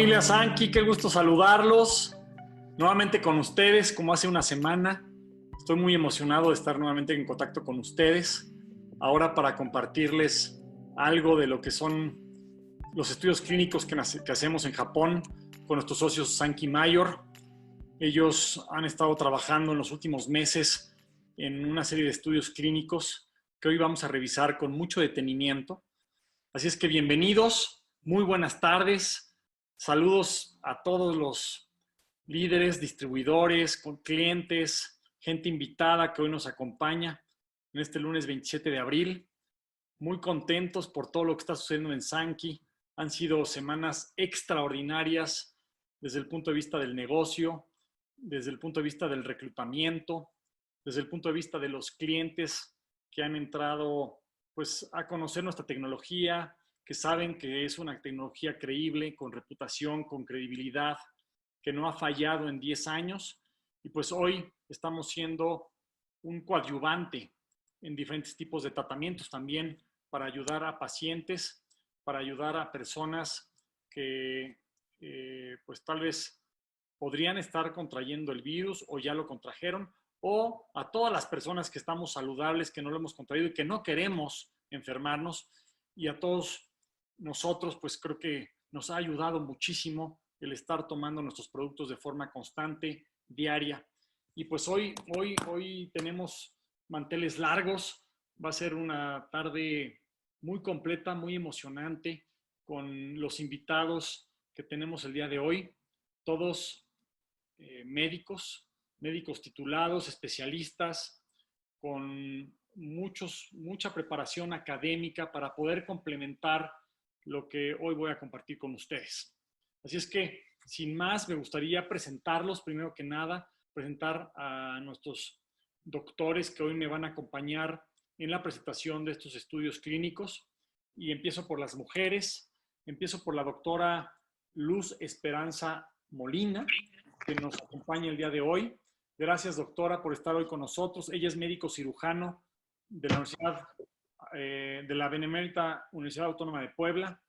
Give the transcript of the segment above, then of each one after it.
familia Sankey, qué gusto saludarlos nuevamente con ustedes como hace una semana. Estoy muy emocionado de estar nuevamente en contacto con ustedes ahora para compartirles algo de lo que son los estudios clínicos que hacemos en Japón con nuestros socios Sankey Mayor. Ellos han estado trabajando en los últimos meses en una serie de estudios clínicos que hoy vamos a revisar con mucho detenimiento. Así es que bienvenidos, muy buenas tardes. Saludos a todos los líderes, distribuidores, clientes, gente invitada que hoy nos acompaña en este lunes 27 de abril. Muy contentos por todo lo que está sucediendo en Sankey. Han sido semanas extraordinarias desde el punto de vista del negocio, desde el punto de vista del reclutamiento, desde el punto de vista de los clientes que han entrado pues, a conocer nuestra tecnología, que saben que es una tecnología creíble, con reputación, con credibilidad, que no ha fallado en 10 años. Y pues hoy estamos siendo un coadyuvante en diferentes tipos de tratamientos también para ayudar a pacientes, para ayudar a personas que pues tal vez podrían estar contrayendo el virus o ya lo contrajeron, o a todas las personas que estamos saludables, que no lo hemos contraído y que no queremos enfermarnos, y a todos nosotros, pues creo que nos ha ayudado muchísimo el estar tomando nuestros productos de forma constante, diaria. Y pues hoy tenemos manteles largos. Va a ser una tarde muy completa, muy emocionante, con los invitados que tenemos el día de hoy. Todos médicos titulados, especialistas, con mucha preparación académica para poder complementar lo que hoy voy a compartir con ustedes. Así es que, sin más, me gustaría presentarlos, primero que nada, presentar a nuestros doctores que hoy me van a acompañar en la presentación de estos estudios clínicos. Y empiezo por las mujeres. Empiezo por la doctora Luz Esperanza Molina, que nos acompaña el día de hoy. Gracias, doctora, por estar hoy con nosotros. Ella es médico cirujano de la Universidad de la Benemérita Universidad Autónoma de Puebla.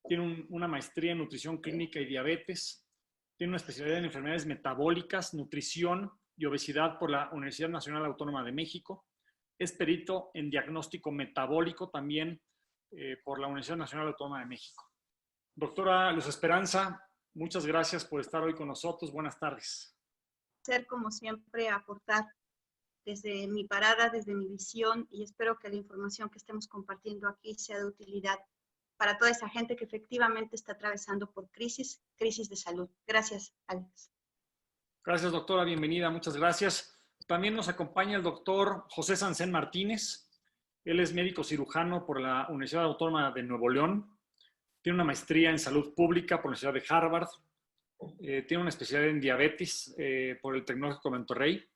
Tiene una maestría en nutrición clínica y diabetes. Tiene una especialidad en enfermedades metabólicas, nutrición y obesidad por la Universidad Nacional Autónoma de México. Es perito en diagnóstico metabólico también por la Universidad Nacional Autónoma de México. Doctora Luz Esperanza, muchas gracias por estar hoy con nosotros. Buenas tardes. Ser como siempre aportar desde mi parada, desde mi visión, y espero que la información que estemos compartiendo aquí sea de utilidad para toda esa gente que efectivamente está atravesando por crisis de salud. Gracias, Alex. Gracias, doctora. Bienvenida. Muchas gracias. También nos acompaña el doctor José Sansén Martínez. Él es médico cirujano por la Universidad Autónoma de Nuevo León. Tiene una maestría en salud pública por la Universidad de Harvard. Tiene una especialidad en diabetes por el Tecnológico de Monterrey.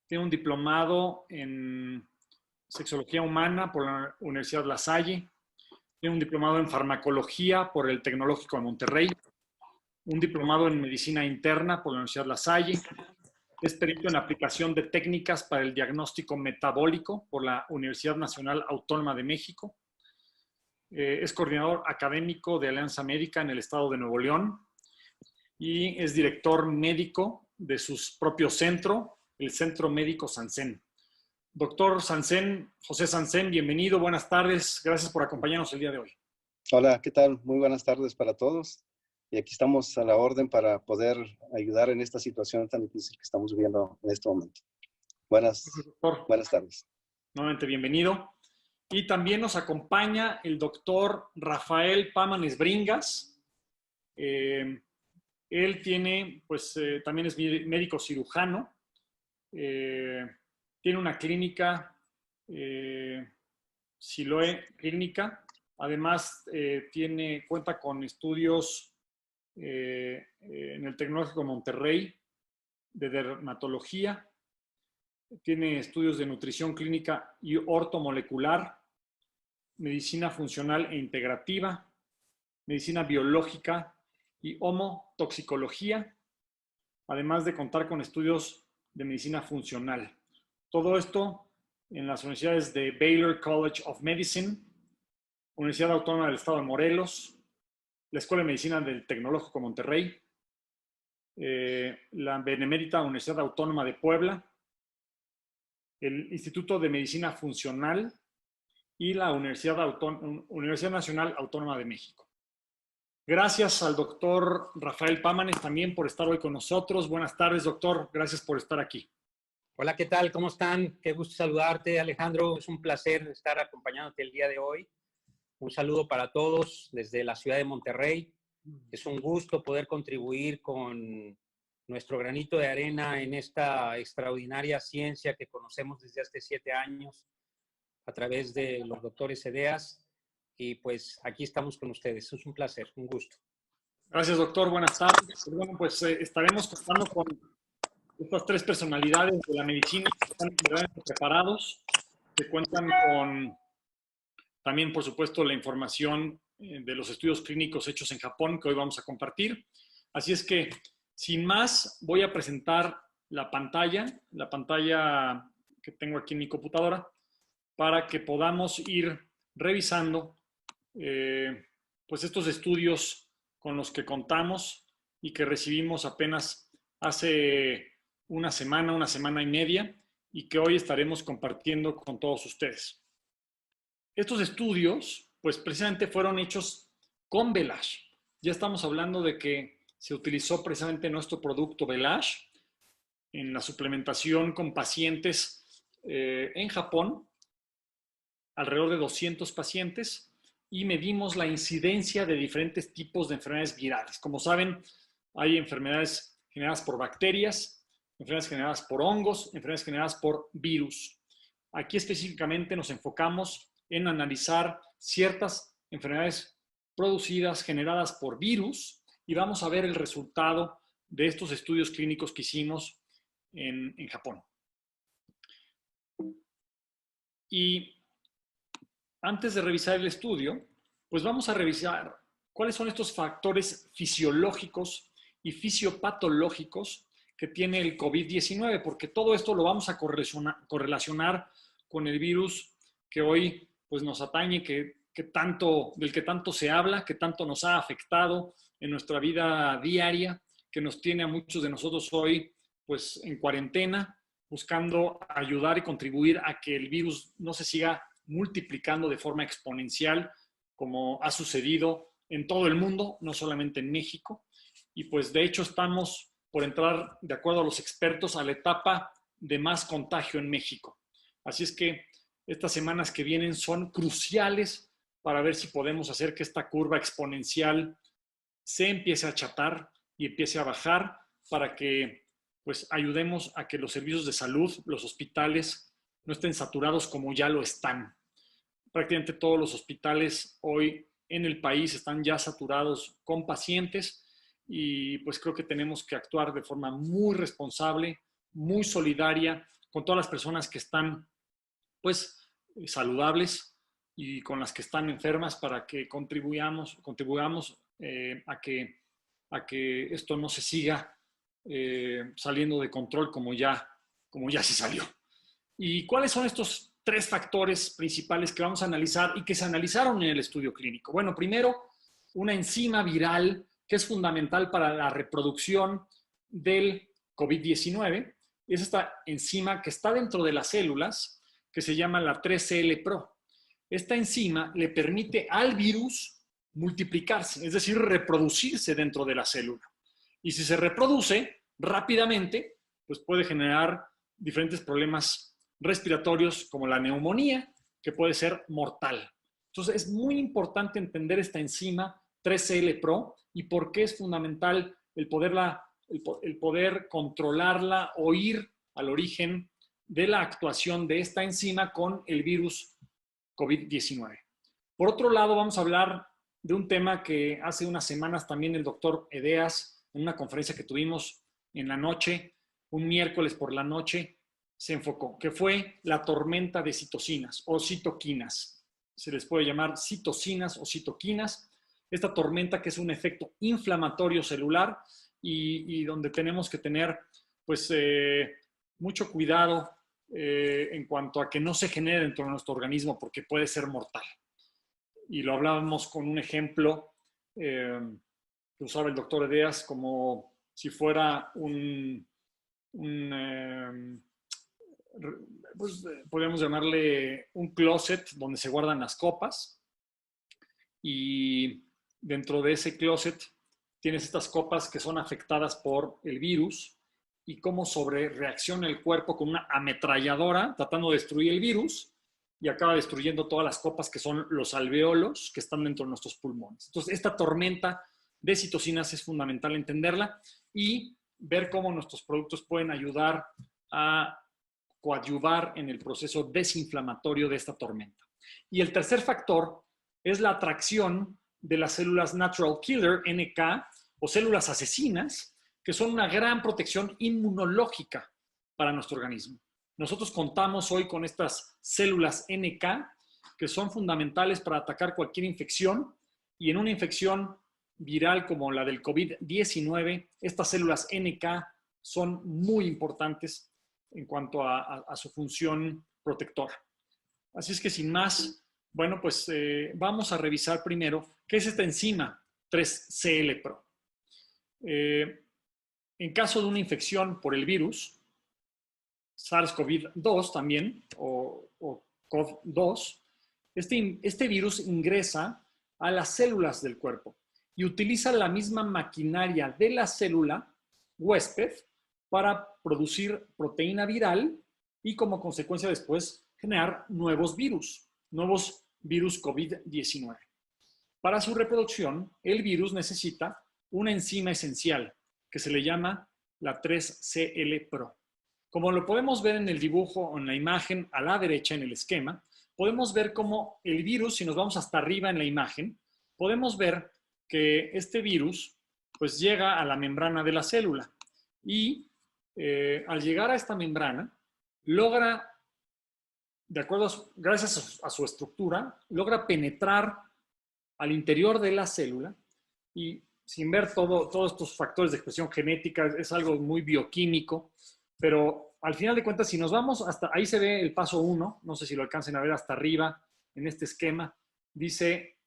Tiene un diplomado en sexología humana por la Universidad La Salle. Tiene un diplomado en farmacología por el Tecnológico de Monterrey. Un diplomado en medicina interna por la Universidad La Salle. Es perito en aplicación de técnicas para el diagnóstico metabólico por la Universidad Nacional Autónoma de México. Es coordinador académico de Alianza Médica en el estado de Nuevo León. Y es director médico de su propio centro, el Centro Médico Sansén. Doctor Sansén, José Sansén, bienvenido, buenas tardes. Gracias por acompañarnos el día de hoy. Hola, ¿qué tal? Muy buenas tardes para todos. Y aquí estamos a la orden para poder ayudar en esta situación tan difícil que estamos viviendo en este momento. Buenas tardes. Nuevamente, bienvenido. Y también nos acompaña el doctor Rafael Pámanes Bringas. Él tiene, también es médico cirujano. Tiene una clínica, Siloe Clínica. Además, cuenta con estudios en el Tecnológico de Monterrey de dermatología. Tiene estudios de nutrición clínica y ortomolecular, medicina funcional e integrativa, medicina biológica y homotoxicología, además de contar con estudios de medicina funcional. Todo esto en las universidades de Baylor College of Medicine, Universidad Autónoma del Estado de Morelos, la Escuela de Medicina del Tecnológico Monterrey, la Benemérita Universidad Autónoma de Puebla, el Instituto de Medicina Funcional y la Universidad Nacional Autónoma de México. Gracias al doctor Rafael Pámanes también por estar hoy con nosotros. Buenas tardes, doctor. Gracias por estar aquí. Hola, ¿qué tal? ¿Cómo están? Qué gusto saludarte, Alejandro. Es un placer estar acompañándote el día de hoy. Un saludo para todos desde la ciudad de Monterrey. Es un gusto poder contribuir con nuestro granito de arena en esta extraordinaria ciencia que conocemos desde hace 7 años a través de los doctores Edeas. Y pues aquí estamos con ustedes. Es un placer, un gusto. Gracias, doctor. Buenas tardes. Bueno, pues estaremos contando con estas 3 personalidades de la medicina que están verdaderamente preparados, que cuentan con también, por supuesto, la información de los estudios clínicos hechos en Japón que hoy vamos a compartir. Así es que, sin más, voy a presentar la pantalla que tengo aquí en mi computadora para que podamos ir revisando pues estos estudios con los que contamos y que recibimos apenas hace una semana y media, y que hoy estaremos compartiendo con todos ustedes. Estos estudios, pues precisamente fueron hechos con Velash. Ya estamos hablando de que se utilizó precisamente nuestro producto Velash en la suplementación con pacientes en Japón, alrededor de 200 pacientes, y medimos la incidencia de diferentes tipos de enfermedades virales. Como saben, hay enfermedades generadas por bacterias, enfermedades generadas por hongos, enfermedades generadas por virus. Aquí específicamente nos enfocamos en analizar ciertas enfermedades producidas, generadas por virus, y vamos a ver el resultado de estos estudios clínicos que hicimos en Japón. Y antes de revisar el estudio, pues vamos a revisar cuáles son estos factores fisiológicos y fisiopatológicos que tiene el COVID-19, porque todo esto lo vamos a correlacionar con el virus que hoy pues, nos atañe, del que tanto se habla, que tanto nos ha afectado en nuestra vida diaria, que nos tiene a muchos de nosotros hoy pues, en cuarentena, buscando ayudar y contribuir a que el virus no se siga multiplicando de forma exponencial, como ha sucedido en todo el mundo, no solamente en México. Y pues de hecho estamos por entrar, de acuerdo a los expertos, a la etapa de más contagio en México. Así es que estas semanas que vienen son cruciales para ver si podemos hacer que esta curva exponencial se empiece a achatar y empiece a bajar, para que pues ayudemos a que los servicios de salud, los hospitales, no estén saturados como ya lo están. Prácticamente todos los hospitales hoy en el país están ya saturados con pacientes, y pues creo que tenemos que actuar de forma muy responsable, muy solidaria con todas las personas que están pues saludables y con las que están enfermas, para que contribuyamos a que esto no se siga saliendo de control como ya se salió. ¿Y cuáles son estos 3 factores principales que vamos a analizar y que se analizaron en el estudio clínico? Bueno, primero, una enzima viral que es fundamental para la reproducción del COVID-19. Es esta enzima que está dentro de las células, que se llama la 3CL-Pro. Esta enzima le permite al virus multiplicarse, es decir, reproducirse dentro de la célula. Y si se reproduce rápidamente, pues puede generar diferentes problemas respiratorios como la neumonía, que puede ser mortal. Entonces es muy importante entender esta enzima 3CL-Pro y por qué es fundamental el poder controlarla o ir al origen de la actuación de esta enzima con el virus COVID-19. Por otro lado, vamos a hablar de un tema que hace unas semanas también el doctor Edeas, en una conferencia que tuvimos en la noche, un miércoles por la noche, se enfocó, que fue la tormenta de citocinas o citoquinas. Se les puede llamar citocinas o citoquinas. Esta tormenta, que es un efecto inflamatorio celular y donde tenemos que tener pues, mucho cuidado en cuanto a que no se genere dentro de nuestro organismo, porque puede ser mortal. Y lo hablábamos con un ejemplo que usaba el doctor Edeas, como si fuera pues, podríamos llamarle un closet donde se guardan las copas, y dentro de ese closet tienes estas copas que son afectadas por el virus y cómo sobrereacciona el cuerpo con una ametralladora tratando de destruir el virus, y acaba destruyendo todas las copas que son los alveolos que están dentro de nuestros pulmones. Entonces, esta tormenta de citocinas es fundamental entenderla y ver cómo nuestros productos pueden ayudar a coadyuvar en el proceso desinflamatorio de esta tormenta. Y el tercer factor es la atracción de las células Natural Killer, NK, o células asesinas, que son una gran protección inmunológica para nuestro organismo. Nosotros contamos hoy con estas células NK, que son fundamentales para atacar cualquier infección, y en una infección viral como la del COVID-19, estas células NK son muy importantes en cuanto a su función protectora. Así es que sin más, bueno, pues vamos a revisar primero qué es esta enzima 3CL-Pro. En caso de una infección por el virus, SARS-CoV-2 también, o CoV-2, este virus ingresa a las células del cuerpo y utiliza la misma maquinaria de la célula huésped para producir proteína viral y como consecuencia después generar nuevos virus COVID-19. Para su reproducción, el virus necesita una enzima esencial que se le llama la 3CL-Pro. Como lo podemos ver en el dibujo o en la imagen a la derecha en el esquema, podemos ver cómo el virus, si nos vamos hasta arriba en la imagen, podemos ver que este virus pues llega a la membrana de la célula y al llegar a esta membrana logra, de acuerdo gracias a su estructura, logra penetrar al interior de la célula, y sin ver todos estos factores de expresión genética, es algo muy bioquímico, pero al final de cuentas, si nos vamos hasta ahí, se ve el paso 1, no sé si lo alcancen a ver hasta arriba en este esquema, dice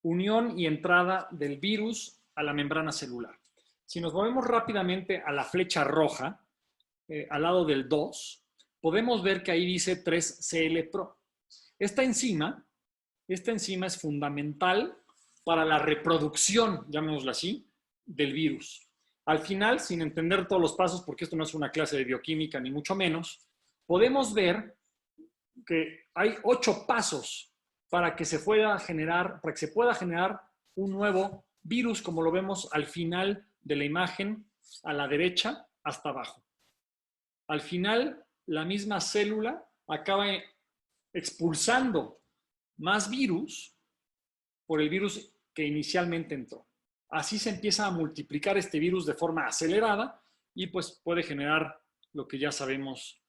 unión y entrada del virus a la membrana celular. Si nos movemos rápidamente a la flecha roja, al lado del 2, podemos ver que ahí dice 3CL-Pro. Esta enzima es fundamental para la reproducción, llamémoslo así, del virus. Al final, sin entender todos los pasos, porque esto no es una clase de bioquímica ni mucho menos, podemos ver que hay 8 pasos para que se pueda generar un nuevo virus, como lo vemos al final de la imagen, a la derecha hasta abajo. Al final, la misma célula acaba expulsando más virus por el virus que inicialmente entró. Así se empieza a multiplicar este virus de forma acelerada y pues puede generar lo que ya sabemos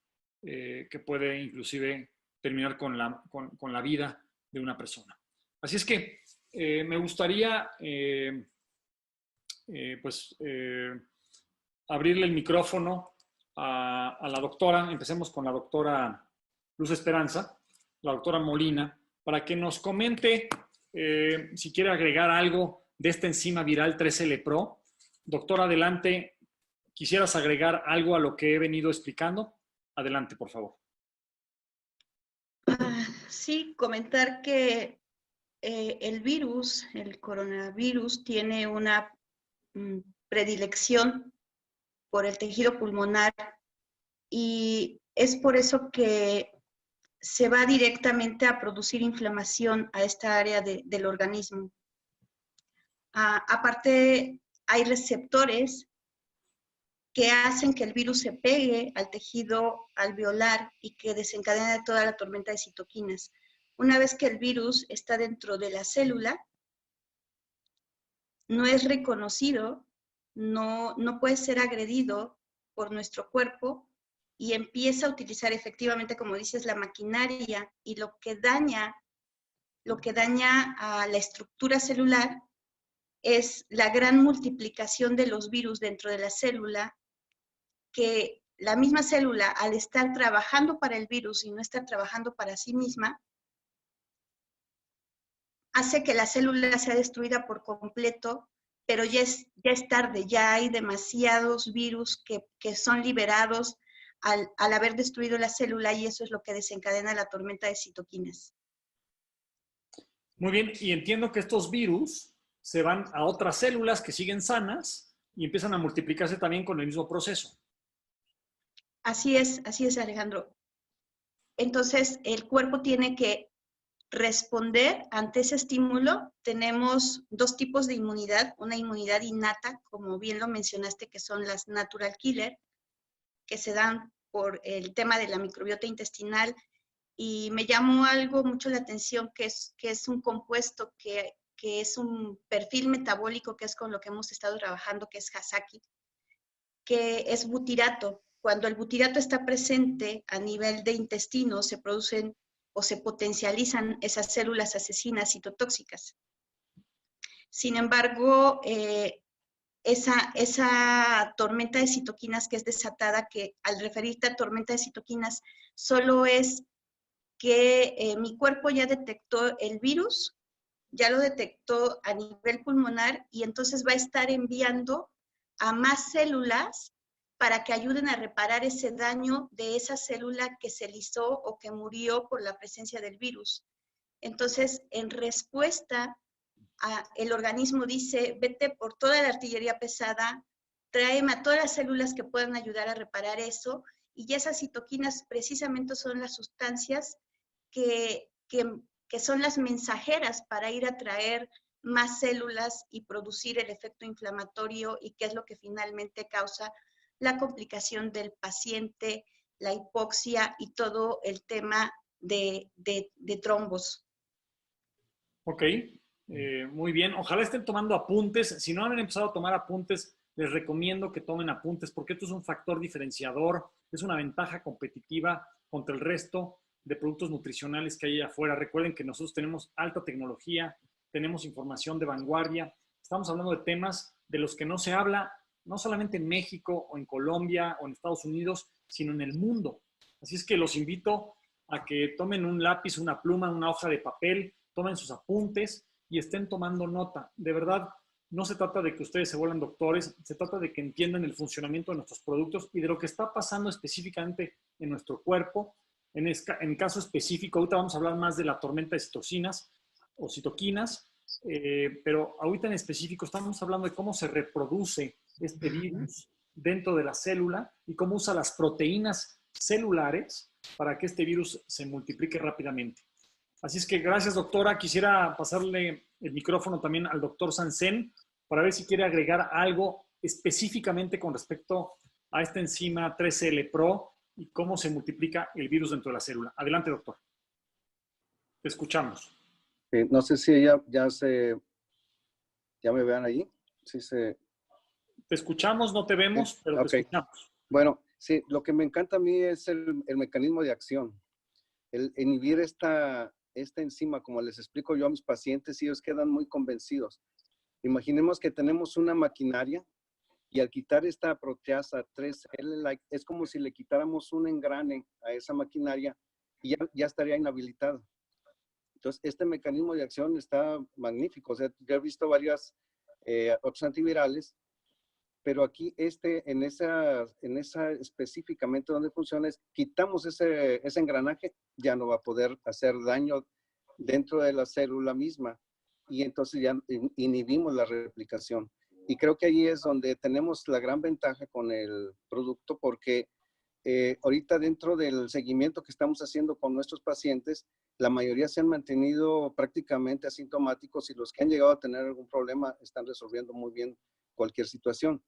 que puede inclusive terminar con la vida de una persona. Así es que me gustaría abrirle el micrófono a la doctora. Empecemos con la doctora Luz Esperanza, la doctora Molina, para que nos comente si quiere agregar algo de esta enzima viral 3L-Pro. Doctora, adelante. ¿Quisieras agregar algo a lo que he venido explicando? Adelante, por favor. Sí, comentar que el virus, el coronavirus, tiene una predilección por el tejido pulmonar y es por eso que se va directamente a producir inflamación a esta área del organismo. Aparte, hay receptores que hacen que el virus se pegue al tejido alveolar y que desencadena toda la tormenta de citoquinas. Una vez que el virus está dentro de la célula, no es reconocido, no puede ser agredido por nuestro cuerpo y empieza a utilizar efectivamente, como dices, la maquinaria, y lo que daña a la estructura celular es la gran multiplicación de los virus dentro de la célula, que la misma célula, al estar trabajando para el virus y no estar trabajando para sí misma, hace que la célula sea destruida por completo, pero ya es tarde, ya hay demasiados virus que son liberados al haber destruido la célula, y eso es lo que desencadena la tormenta de citoquinas. Muy bien, y entiendo que estos virus se van a otras células que siguen sanas y empiezan a multiplicarse también con el mismo proceso. Así es, Alejandro. Entonces, el cuerpo tiene que responder ante ese estímulo. Tenemos dos tipos de inmunidad, una inmunidad innata, como bien lo mencionaste, que son las natural killer, que se dan por el tema de la microbiota intestinal, y me llamó algo mucho la atención, que es un compuesto que es un perfil metabólico, que es con lo que hemos estado trabajando, que es Hasaki, que es butirato. Cuando el butirato está presente a nivel de intestino, se producen o se potencializan esas células asesinas citotóxicas. Sin embargo, esa tormenta de citoquinas que es desatada, que al referirte a tormenta de citoquinas, solo es que mi cuerpo ya detectó el virus, ya lo detectó a nivel pulmonar, y entonces va a estar enviando a más células para que ayuden a reparar ese daño de esa célula que se lisó o que murió por la presencia del virus. Entonces, en respuesta, el organismo dice, vete por toda la artillería pesada, tráeme a todas las células que puedan ayudar a reparar eso, y esas citoquinas precisamente son las sustancias que son las mensajeras para ir a traer más células y producir el efecto inflamatorio, y que es lo que finalmente causa la complicación del paciente, la hipoxia y todo el tema de trombos. Ok, muy bien. Ojalá estén tomando apuntes. Si no han empezado a tomar apuntes, les recomiendo que tomen apuntes, porque esto es un factor diferenciador, es una ventaja competitiva contra el resto de productos nutricionales que hay allá afuera. Recuerden que nosotros tenemos alta tecnología, tenemos información de vanguardia. Estamos hablando de temas de los que no se habla, no solamente en México o en Colombia o en Estados Unidos, sino en el mundo. Así es que los invito a que tomen un lápiz, una pluma, una hoja de papel, tomen sus apuntes y estén tomando nota. De verdad, no se trata de que ustedes se vuelvan doctores, se trata de que entiendan el funcionamiento de nuestros productos y de lo que está pasando específicamente en nuestro cuerpo. En caso específico, ahorita vamos a hablar más de la tormenta de citocinas o citoquinas, pero ahorita en específico estamos hablando de cómo se reproduce este virus dentro de la célula y cómo usa las proteínas celulares para que este virus se multiplique rápidamente. Así es que gracias, doctora. Quisiera pasarle el micrófono también al doctor Sanzen para ver si quiere agregar algo específicamente con respecto a esta enzima 3CL Pro y cómo se multiplica el virus dentro de la célula. Adelante, doctor. Te escuchamos. No sé si ya me vean ahí. Sí, Te escuchamos, no te vemos, pero te escuchamos. Bueno, sí, lo que me encanta a mí es el mecanismo de acción. El inhibir esta enzima, como les explico yo a mis pacientes, y ellos quedan muy convencidos. Imaginemos que tenemos una maquinaria y al quitar esta proteasa 3L, es como si le quitáramos un engrane a esa maquinaria y ya estaría inhabilitada. Entonces, este mecanismo de acción está magnífico. O sea, yo he visto varias otros antivirales, pero aquí en esa específicamente donde funciona es, quitamos ese engranaje, ya no va a poder hacer daño dentro de la célula misma y entonces ya inhibimos la replicación. Y creo que ahí es donde tenemos la gran ventaja con el producto, porque ahorita dentro del seguimiento que estamos haciendo con nuestros pacientes, la mayoría se han mantenido prácticamente asintomáticos y los que han llegado a tener algún problema están resolviendo muy bien cualquier situación.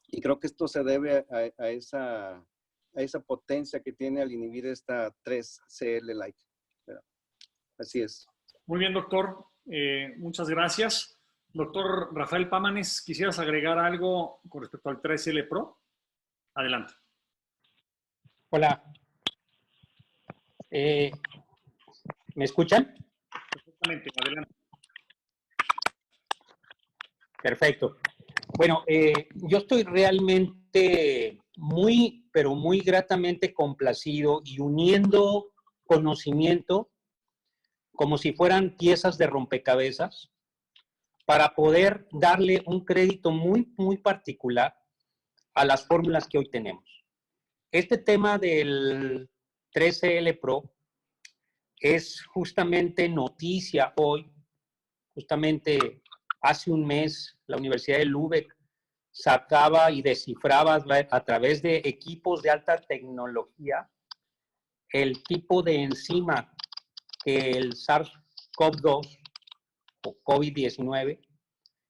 Y creo que esto se debe a esa potencia que tiene al inhibir esta 3CL-like. Así es. Muy bien, doctor. Muchas gracias. Doctor Rafael Pámanes, ¿quisieras agregar algo con respecto al 3L Pro? Adelante. Hola. ¿Me escuchan? Perfectamente, adelante. Perfecto. Bueno, yo estoy realmente muy, pero muy gratamente complacido y uniendo conocimiento como si fueran piezas de rompecabezas para poder darle un crédito muy, muy particular a las fórmulas que hoy tenemos. Este tema del 3CL Pro es justamente noticia hoy. Justamente hace un mes la Universidad de Lübeck sacaba y descifraba a través de equipos de alta tecnología el tipo de enzima que el SARS-CoV-2 o COVID-19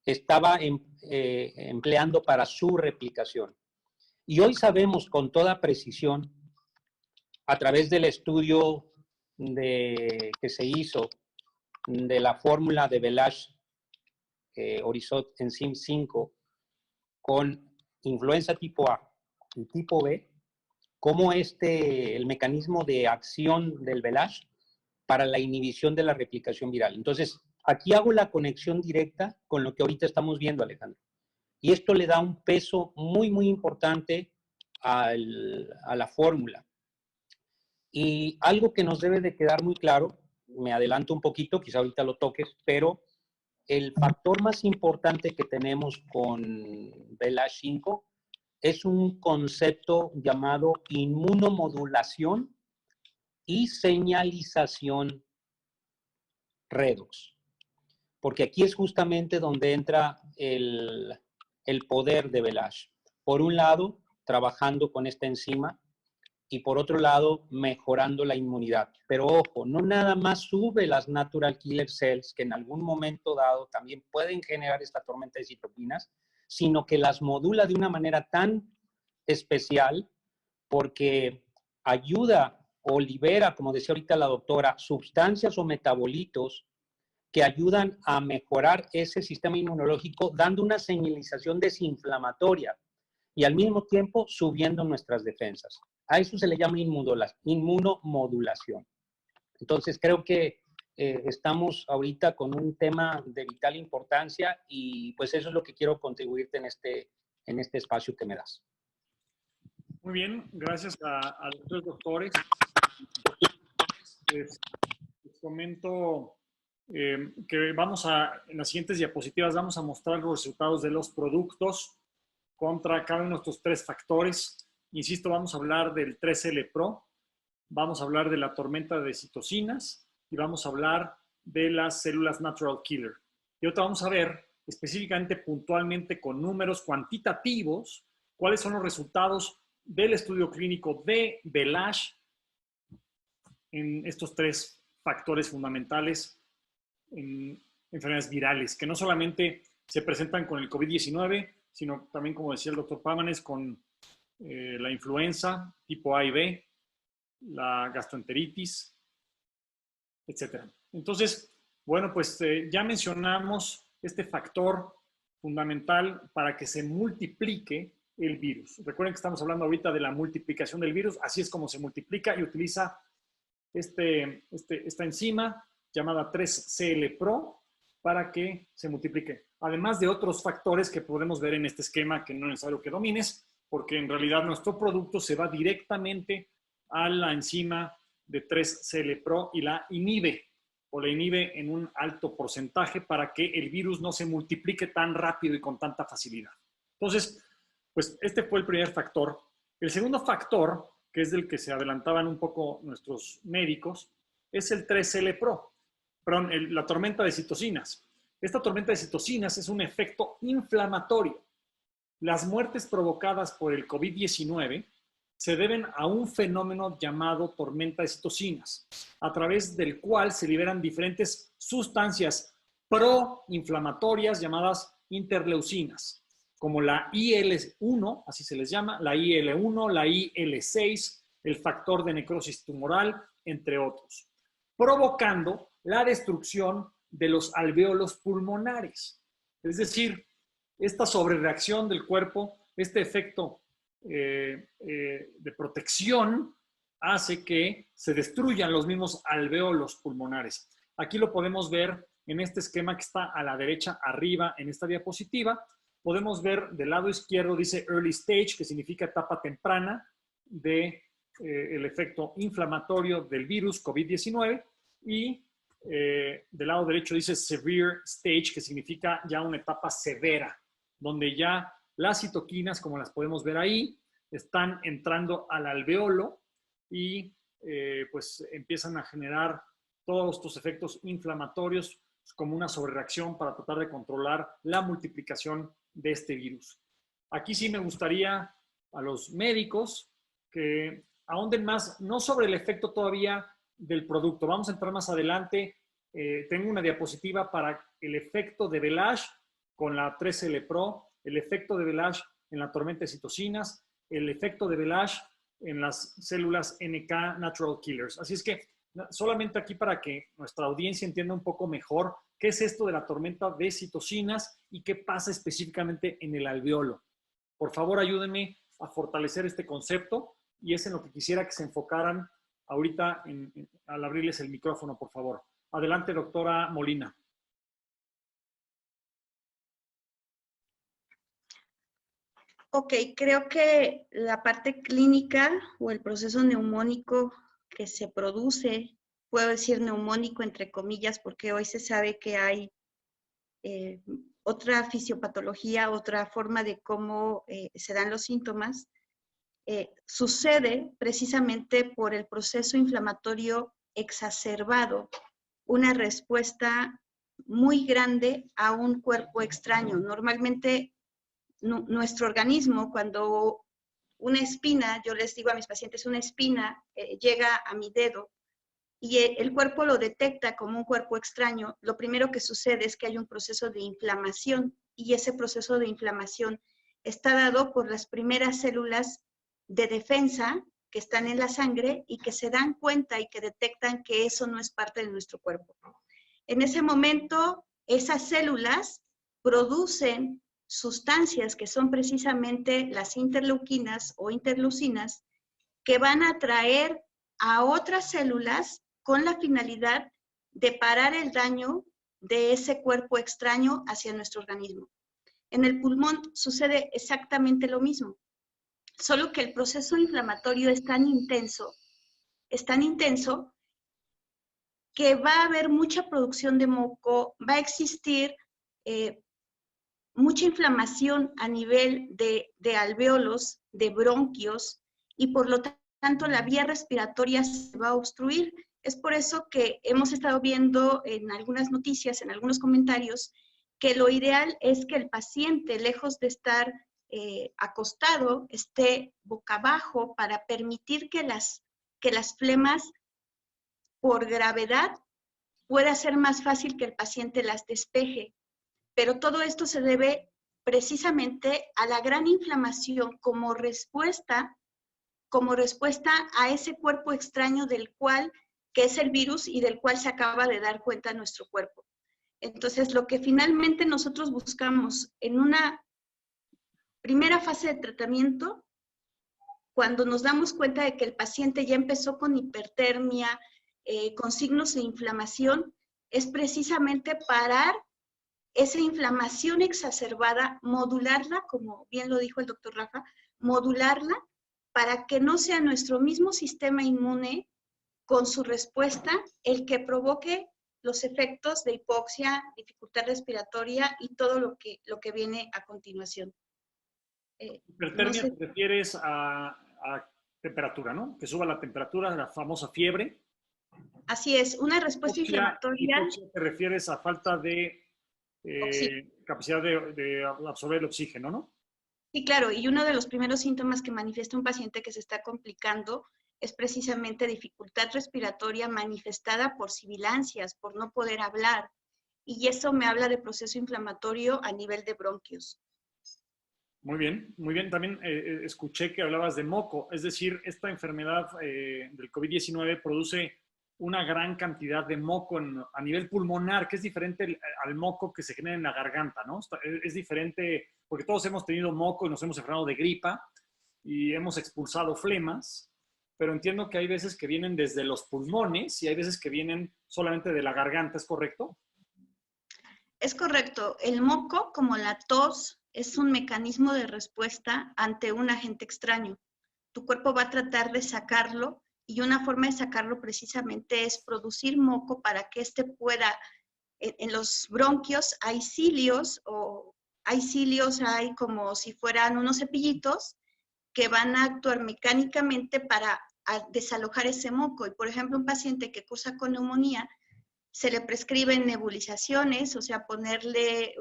estaba empleando para su replicación. Y hoy sabemos con toda precisión, a través del estudio que se hizo de la fórmula de Velage Orisot Enzym 5 con influenza tipo A y tipo B, cómo el mecanismo de acción del Velage para la inhibición de la replicación viral. Entonces, aquí hago la conexión directa con lo que ahorita estamos viendo, Alejandro. Y esto le da un peso muy, muy importante a la fórmula. Y algo que nos debe de quedar muy claro, me adelanto un poquito, quizá ahorita lo toques, pero el factor más importante que tenemos con Velage 5 es un concepto llamado inmunomodulación y señalización redox. Porque aquí es justamente donde entra el poder de Velage. Por un lado, trabajando con esta enzima y por otro lado, mejorando la inmunidad. Pero ojo, no nada más sube las natural killer cells, que en algún momento dado también pueden generar esta tormenta de citoquinas, sino que las modula de una manera tan especial porque ayuda o libera, como decía ahorita la doctora, sustancias o metabolitos que ayudan a mejorar ese sistema inmunológico, dando una señalización desinflamatoria y al mismo tiempo subiendo nuestras defensas. A eso se le llama inmunomodulación. Entonces, creo que estamos ahorita con un tema de vital importancia y pues eso es lo que quiero contribuirte en este espacio que me das. Muy bien, gracias a los tres doctores. Les comento que en las siguientes diapositivas vamos a mostrar los resultados de los productos contra cada uno de estos tres factores. Insisto, vamos a hablar del 3L Pro, vamos a hablar de la tormenta de citocinas y vamos a hablar de las células natural killer. Y ahora vamos a ver específicamente, puntualmente, con números cuantitativos, cuáles son los resultados del estudio clínico de Velage en estos tres factores fundamentales en enfermedades virales, que no solamente se presentan con el COVID-19, sino también, como decía el doctor Pámanes, con la influenza tipo A y B, la gastroenteritis, etc. Entonces, bueno, pues ya mencionamos este factor fundamental para que se multiplique el virus. Recuerden que estamos hablando ahorita de la multiplicación del virus, así es como se multiplica y utiliza esta enzima llamada 3CL Pro para que se multiplique. Además de otros factores que podemos ver en este esquema que no es necesario que domines, porque en realidad nuestro producto se va directamente a la enzima de 3CL Pro y la inhibe en un alto porcentaje para que el virus no se multiplique tan rápido y con tanta facilidad. Entonces, pues este fue el primer factor. El segundo factor, que es del que se adelantaban un poco nuestros médicos, es el 3L Pro, perdón, la tormenta de citocinas. Esta tormenta de citocinas es un efecto inflamatorio. Las muertes provocadas por el COVID-19 se deben a un fenómeno llamado tormenta de citocinas, a través del cual se liberan diferentes sustancias proinflamatorias llamadas interleucinas, como la IL-1, así se les llama, la IL-1, la IL-6, el factor de necrosis tumoral, entre otros, provocando la destrucción de los alvéolos pulmonares. Es decir, esta sobrereacción del cuerpo, este efecto de protección, hace que se destruyan los mismos alvéolos pulmonares. Aquí lo podemos ver en este esquema que está a la derecha arriba en esta diapositiva. Podemos ver del lado izquierdo dice early stage, que significa etapa temprana de el efecto inflamatorio del virus COVID-19, y del lado derecho dice severe stage, que significa ya una etapa severa, donde ya las citoquinas, como las podemos ver ahí, están entrando al alveolo y pues empiezan a generar todos estos efectos inflamatorios como una sobrereacción para tratar de controlar la multiplicación de este virus. Aquí sí me gustaría a los médicos que ahonden más, no sobre el efecto todavía del producto. Vamos a entrar más adelante. Tengo una diapositiva para el efecto de Velage con la 3L Pro, el efecto de Velage en la tormenta de citocinas, el efecto de Velage en las células NK Natural Killers. Así es que solamente aquí para que nuestra audiencia entienda un poco mejor qué es esto de la tormenta de citocinas y qué pasa específicamente en el alveolo. Por favor, ayúdenme a fortalecer este concepto y es en lo que quisiera que se enfocaran ahorita al abrirles el micrófono, por favor. Adelante, doctora Molina. Ok, creo que la parte clínica o el proceso neumónico que se produce, puedo decir neumónico entre comillas, porque hoy se sabe que hay otra fisiopatología, otra forma de cómo se dan los síntomas, sucede precisamente por el proceso inflamatorio exacerbado, una respuesta muy grande a un cuerpo extraño. Normalmente nuestro organismo, cuando una espina, yo les digo a mis pacientes, una espina llega a mi dedo y el cuerpo lo detecta como un cuerpo extraño, lo primero que sucede es que hay un proceso de inflamación y ese proceso de inflamación está dado por las primeras células de defensa que están en la sangre y que se dan cuenta y que detectan que eso no es parte de nuestro cuerpo. En ese momento, esas células producen sustancias que son precisamente las interleuquinas o interleucinas que van a atraer a otras células con la finalidad de parar el daño de ese cuerpo extraño hacia nuestro organismo. En el pulmón sucede exactamente lo mismo, solo que el proceso inflamatorio es tan intenso que va a haber mucha producción de moco, va a existir mucha inflamación a nivel de alvéolos, de bronquios, y por lo tanto la vía respiratoria se va a obstruir. Es por eso que hemos estado viendo en algunas noticias, en algunos comentarios, que lo ideal es que el paciente, lejos de estar acostado, esté boca abajo para permitir que las flemas, por gravedad, pueda ser más fácil que el paciente las despeje. Pero todo esto se debe precisamente a la gran inflamación como respuesta a ese cuerpo extraño que es el virus y del cual se acaba de dar cuenta nuestro cuerpo. Entonces, lo que finalmente nosotros buscamos en una primera fase de tratamiento, cuando nos damos cuenta de que el paciente ya empezó con hipertermia, con signos de inflamación, es precisamente parar esa inflamación exacerbada, modularla, como bien lo dijo el doctor Rafa, modularla para que no sea nuestro mismo sistema inmune con su respuesta el que provoque los efectos de hipoxia, dificultad respiratoria y todo lo que viene a continuación. Hipertermia, no sé. Te refieres a temperatura, ¿no? Que suba la temperatura, la famosa fiebre. Así es, una respuesta inflamatoria. Hipoxia te refieres a falta de capacidad de absorber el oxígeno, ¿no? Sí, claro, y uno de los primeros síntomas que manifiesta un paciente que se está complicando es precisamente dificultad respiratoria manifestada por sibilancias, por no poder hablar, y eso me habla de proceso inflamatorio a nivel de bronquios. Muy bien, muy bien. También escuché que hablabas de moco, es decir, esta enfermedad del COVID-19 produce una gran cantidad de moco a nivel pulmonar, que es diferente al moco que se genera en la garganta, ¿no? Es diferente, porque todos hemos tenido moco y nos hemos enfermado de gripa y hemos expulsado flemas, pero entiendo que hay veces que vienen desde los pulmones y hay veces que vienen solamente de la garganta, ¿es correcto? Es correcto. El moco, como la tos, es un mecanismo de respuesta ante un agente extraño. Tu cuerpo va a tratar de sacarlo y una forma de sacarlo precisamente es producir moco para que éste pueda, en los bronquios hay cilios, hay como si fueran unos cepillitos que van a actuar mecánicamente para desalojar ese moco. Y por ejemplo, un paciente que cursa con neumonía, se le prescriben nebulizaciones, o sea, ponerle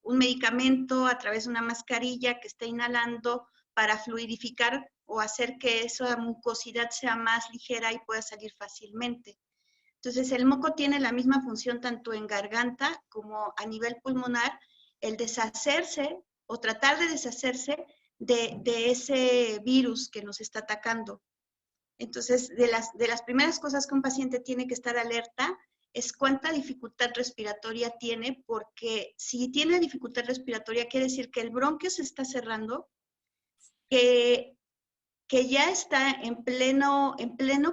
un medicamento a través de una mascarilla que esté inhalando para fluidificar o hacer que esa mucosidad sea más ligera y pueda salir fácilmente. Entonces, el moco tiene la misma función tanto en garganta como a nivel pulmonar, el deshacerse o tratar de deshacerse de ese virus que nos está atacando. Entonces, de las primeras cosas que un paciente tiene que estar alerta es cuánta dificultad respiratoria tiene, porque si tiene dificultad respiratoria quiere decir que el bronquio se está cerrando, que ya está en pleno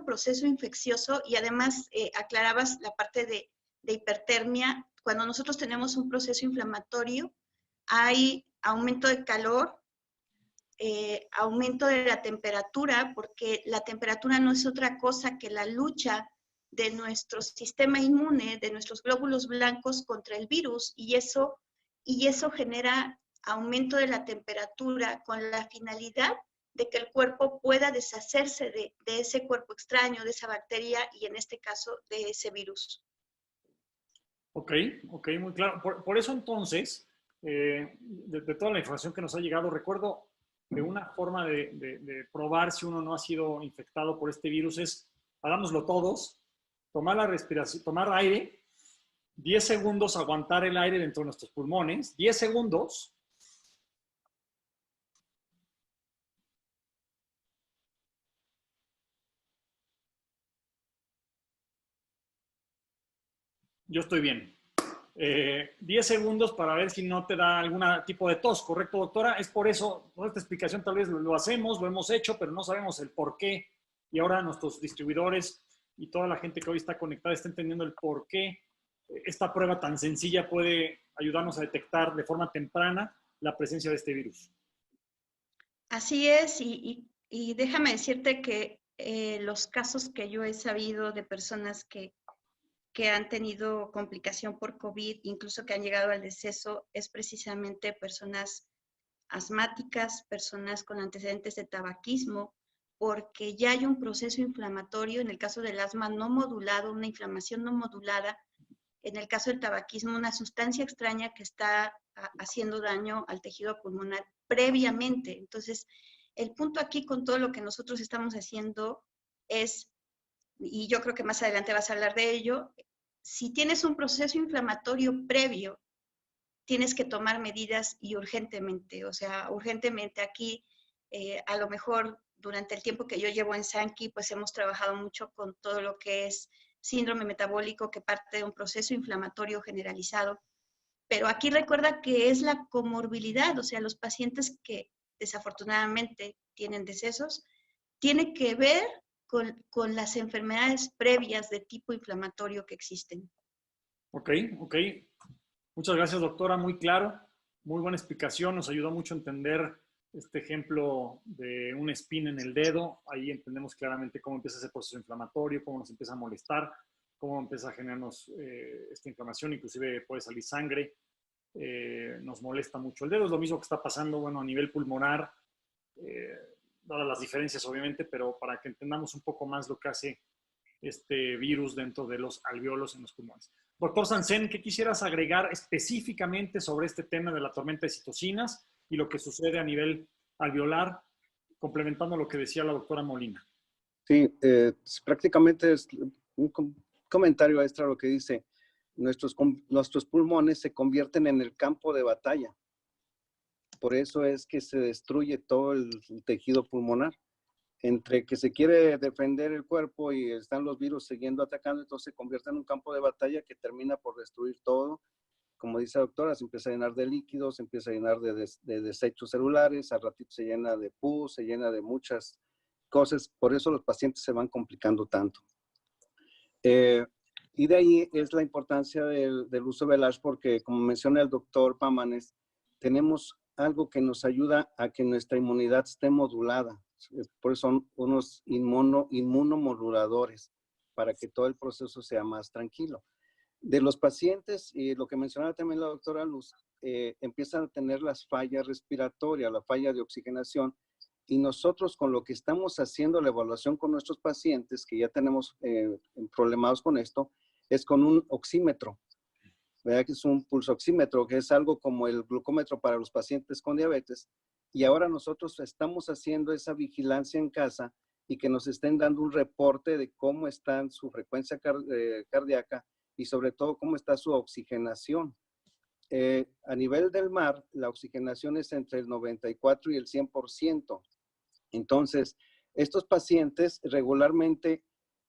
proceso infeccioso y además aclarabas la parte de hipertermia. Cuando nosotros tenemos un proceso inflamatorio, hay aumento de calor, aumento de la temperatura, porque la temperatura no es otra cosa que la lucha de nuestro sistema inmune, de nuestros glóbulos blancos contra el virus, y eso genera aumento de la temperatura con la finalidad de que el cuerpo pueda deshacerse de ese cuerpo extraño, de esa bacteria y en este caso de ese virus. Ok, muy claro. Por eso entonces, de toda la información que nos ha llegado, recuerdo que una forma de probar si uno no ha sido infectado por este virus es, hagámoslo todos, tomar la respiración, tomar aire, 10 segundos aguantar el aire dentro de nuestros pulmones, 10 segundos. Yo estoy bien. 10 segundos para ver si no te da algún tipo de tos, ¿correcto, doctora? Es por eso, por esta explicación tal vez lo hacemos, lo hemos hecho, pero no sabemos el por qué. Y ahora nuestros distribuidores y toda la gente que hoy está conectada está entendiendo el por qué esta prueba tan sencilla puede ayudarnos a detectar de forma temprana la presencia de este virus. Así es, y déjame decirte que los casos que yo he sabido de personas que han tenido complicación por COVID, incluso que han llegado al deceso, es precisamente personas asmáticas, personas con antecedentes de tabaquismo, porque ya hay un proceso inflamatorio, en el caso del asma no modulado, una inflamación no modulada, en el caso del tabaquismo, una sustancia extraña que está haciendo daño al tejido pulmonar previamente. Entonces, el punto aquí con todo lo que nosotros estamos haciendo es, y yo creo que más adelante vas a hablar de ello, si tienes un proceso inflamatorio previo, tienes que tomar medidas y urgentemente, o sea, urgentemente aquí, a lo mejor durante el tiempo que yo llevo en Sankey, pues hemos trabajado mucho con todo lo que es síndrome metabólico que parte de un proceso inflamatorio generalizado, pero aquí recuerda que es la comorbilidad, o sea, los pacientes que desafortunadamente tienen decesos, tiene que ver con las enfermedades previas de tipo inflamatorio que existen. Ok. Muchas gracias, doctora. Muy claro, muy buena explicación. Nos ayudó mucho a entender este ejemplo de un spin en el dedo. Ahí entendemos claramente cómo empieza ese proceso inflamatorio, cómo nos empieza a molestar, cómo empieza a generarnos esta inflamación, inclusive puede salir sangre. Nos molesta mucho el dedo. Es lo mismo que está pasando, bueno, a nivel pulmonar, dadas las diferencias obviamente, pero para que entendamos un poco más lo que hace este virus dentro de los alvéolos en los pulmones. Doctor Sanzen, ¿qué quisieras agregar específicamente sobre este tema de la tormenta de citocinas y lo que sucede a nivel alveolar, complementando lo que decía la doctora Molina? Sí, prácticamente es un comentario extra lo que dice, nuestros pulmones se convierten en el campo de batalla. Por eso es que se destruye todo el tejido pulmonar. Entre que se quiere defender el cuerpo y están los virus siguiendo atacando, entonces se convierte en un campo de batalla que termina por destruir todo. Como dice la doctora, se empieza a llenar de líquidos, se empieza a llenar de desechos celulares, al ratito se llena de pus, se llena de muchas cosas. Por eso los pacientes se van complicando tanto. Y de ahí es la importancia del uso del ASH, porque como menciona el doctor Pámanes, tenemos algo que nos ayuda a que nuestra inmunidad esté modulada. Por eso son unos inmunomoduladores, para que todo el proceso sea más tranquilo. De los pacientes, y lo que mencionaba también la doctora Luz, empiezan a tener las fallas respiratorias, la falla de oxigenación, y nosotros con lo que estamos haciendo la evaluación con nuestros pacientes, que ya tenemos problemados con esto, es con un oxímetro, ¿verdad? Que es un pulsoxímetro, que es algo como el glucómetro para los pacientes con diabetes, y ahora nosotros estamos haciendo esa vigilancia en casa y que nos estén dando un reporte de cómo está su frecuencia cardíaca y sobre todo cómo está su oxigenación. A nivel del mar, la oxigenación es entre el 94 y el 100%. Entonces, estos pacientes regularmente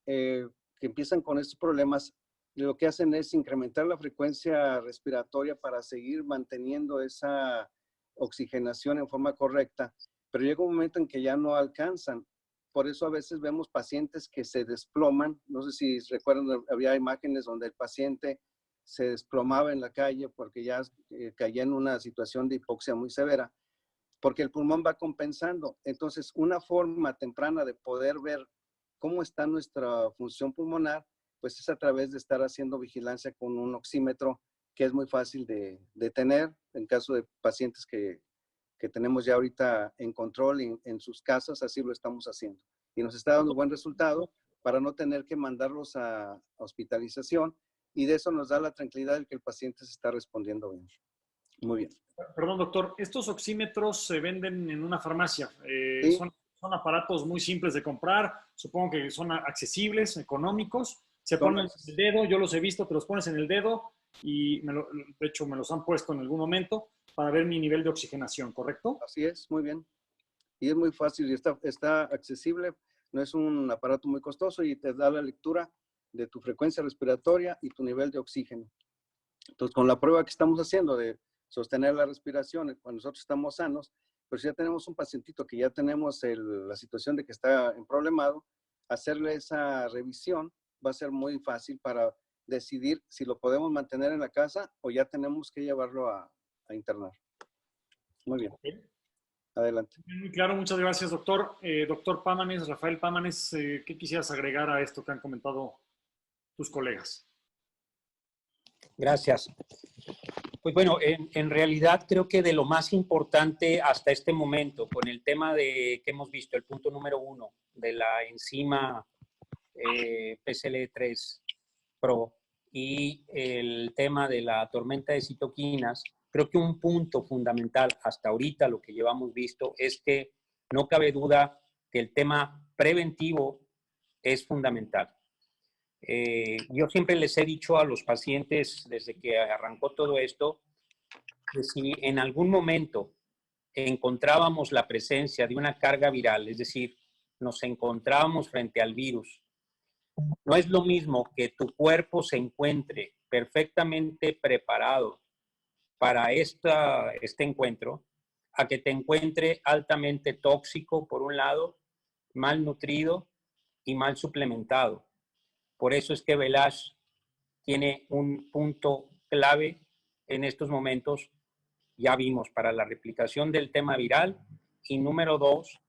que empiezan con estos problemas, lo que hacen es incrementar la frecuencia respiratoria para seguir manteniendo esa oxigenación en forma correcta, pero llega un momento en que ya no alcanzan. Por eso a veces vemos pacientes que se desploman. No sé si recuerdan, había imágenes donde el paciente se desplomaba en la calle porque ya caía en una situación de hipoxia muy severa, porque el pulmón va compensando. Entonces, una forma temprana de poder ver cómo está nuestra función pulmonar, pues es a través de estar haciendo vigilancia con un oxímetro, que es muy fácil de tener en caso de pacientes que tenemos ya ahorita en control en sus casas, así lo estamos haciendo. Y nos está dando buen resultado para no tener que mandarlos a hospitalización, y de eso nos da la tranquilidad de que el paciente se está respondiendo bien. Muy bien. Perdón, doctor, estos oxímetros se venden en una farmacia. Sí. Son aparatos muy simples de comprar, supongo que son accesibles, económicos. Se ponen en el dedo, yo los he visto, te los pones en el dedo y de hecho me los han puesto en algún momento para ver mi nivel de oxigenación, ¿correcto? Así es, muy bien. Y es muy fácil y está accesible, no es un aparato muy costoso y te da la lectura de tu frecuencia respiratoria y tu nivel de oxígeno. Entonces, con la prueba que estamos haciendo de sostener la respiración cuando nosotros estamos sanos, pues ya tenemos un pacientito que ya tenemos la situación de que está en problemado, hacerle esa revisión va a ser muy fácil para decidir si lo podemos mantener en la casa o ya tenemos que llevarlo a internar. Muy bien. Okay. Adelante. Muy claro, muchas gracias, doctor. Doctor Pámanes, Rafael Pámanes, ¿qué quisieras agregar a esto que han comentado tus colegas? Gracias. Pues bueno, en realidad creo que de lo más importante hasta este momento, con el tema que hemos visto, el punto número 1 de la enzima PCL3 Pro y el tema de la tormenta de citoquinas, creo que un punto fundamental hasta ahorita, lo que llevamos visto, es que no cabe duda que el tema preventivo es fundamental. Yo siempre les he dicho a los pacientes desde que arrancó todo esto, que si en algún momento encontrábamos la presencia de una carga viral, es decir, nos encontrábamos frente al virus, no es lo mismo que tu cuerpo se encuentre perfectamente preparado para este encuentro, a que te encuentre altamente tóxico, por un lado, mal nutrido y mal suplementado. Por eso es que Velage tiene un punto clave en estos momentos, ya vimos, para la replicación del tema viral y número 2,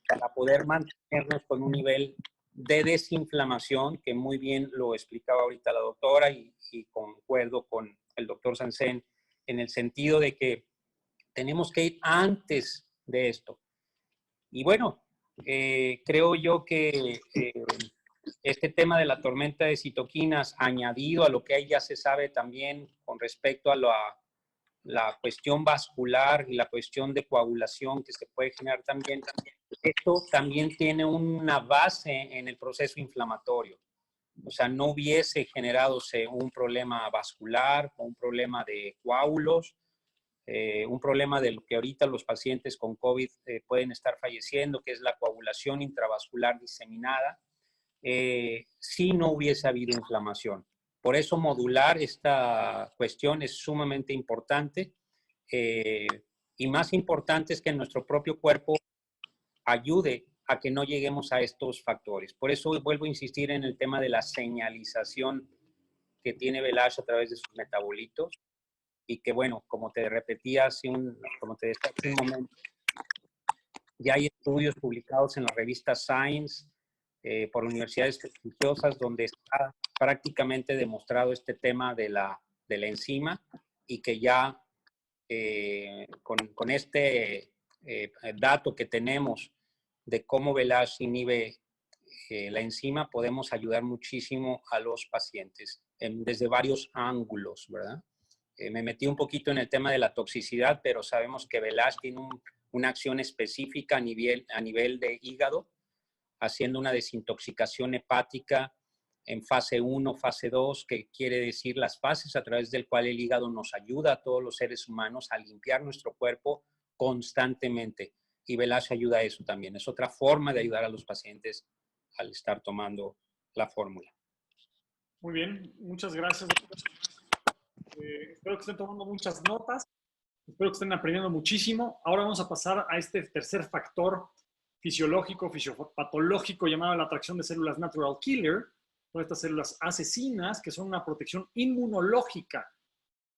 para poder mantenernos con un nivel de desinflamación, que muy bien lo explicaba ahorita la doctora y concuerdo con el doctor Sansen en el sentido de que tenemos que ir antes de esto. Y bueno, creo yo que este tema de la tormenta de citoquinas, añadido a lo que ahí ya se sabe también con respecto a la cuestión vascular y la cuestión de coagulación que se puede generar también, esto también tiene una base en el proceso inflamatorio. O sea, no hubiese generado un problema vascular o un problema de coágulos, un problema de lo que ahorita los pacientes con COVID pueden estar falleciendo, que es la coagulación intravascular diseminada, si no hubiese habido inflamación. Por eso modular esta cuestión es sumamente importante y más importante es que nuestro propio cuerpo ayude a que no lleguemos a estos factores. Por eso vuelvo a insistir en el tema de la señalización que tiene Velage a través de sus metabolitos y que, bueno, como te repetía como te decía hace un momento, ya hay estudios publicados en la revista Science por universidades prestigiosas donde está prácticamente demostrado este tema de la enzima y que ya con este dato que tenemos de cómo Velash inhibe la enzima, podemos ayudar muchísimo a los pacientes desde varios ángulos, ¿verdad? Me metí un poquito en el tema de la toxicidad, pero sabemos que Velash tiene una acción específica a nivel de hígado, haciendo una desintoxicación hepática en fase 1, fase 2, que quiere decir las fases a través del cual el hígado nos ayuda a todos los seres humanos a limpiar nuestro cuerpo constantemente. Y Velash ayuda a eso también. Es otra forma de ayudar a los pacientes al estar tomando la fórmula. Muy bien, muchas gracias. Espero que estén tomando muchas notas. Espero que estén aprendiendo muchísimo. Ahora vamos a pasar a este tercer factor fisiológico, fisiopatológico, llamado la atracción de células natural killer. Son estas células asesinas que son una protección inmunológica.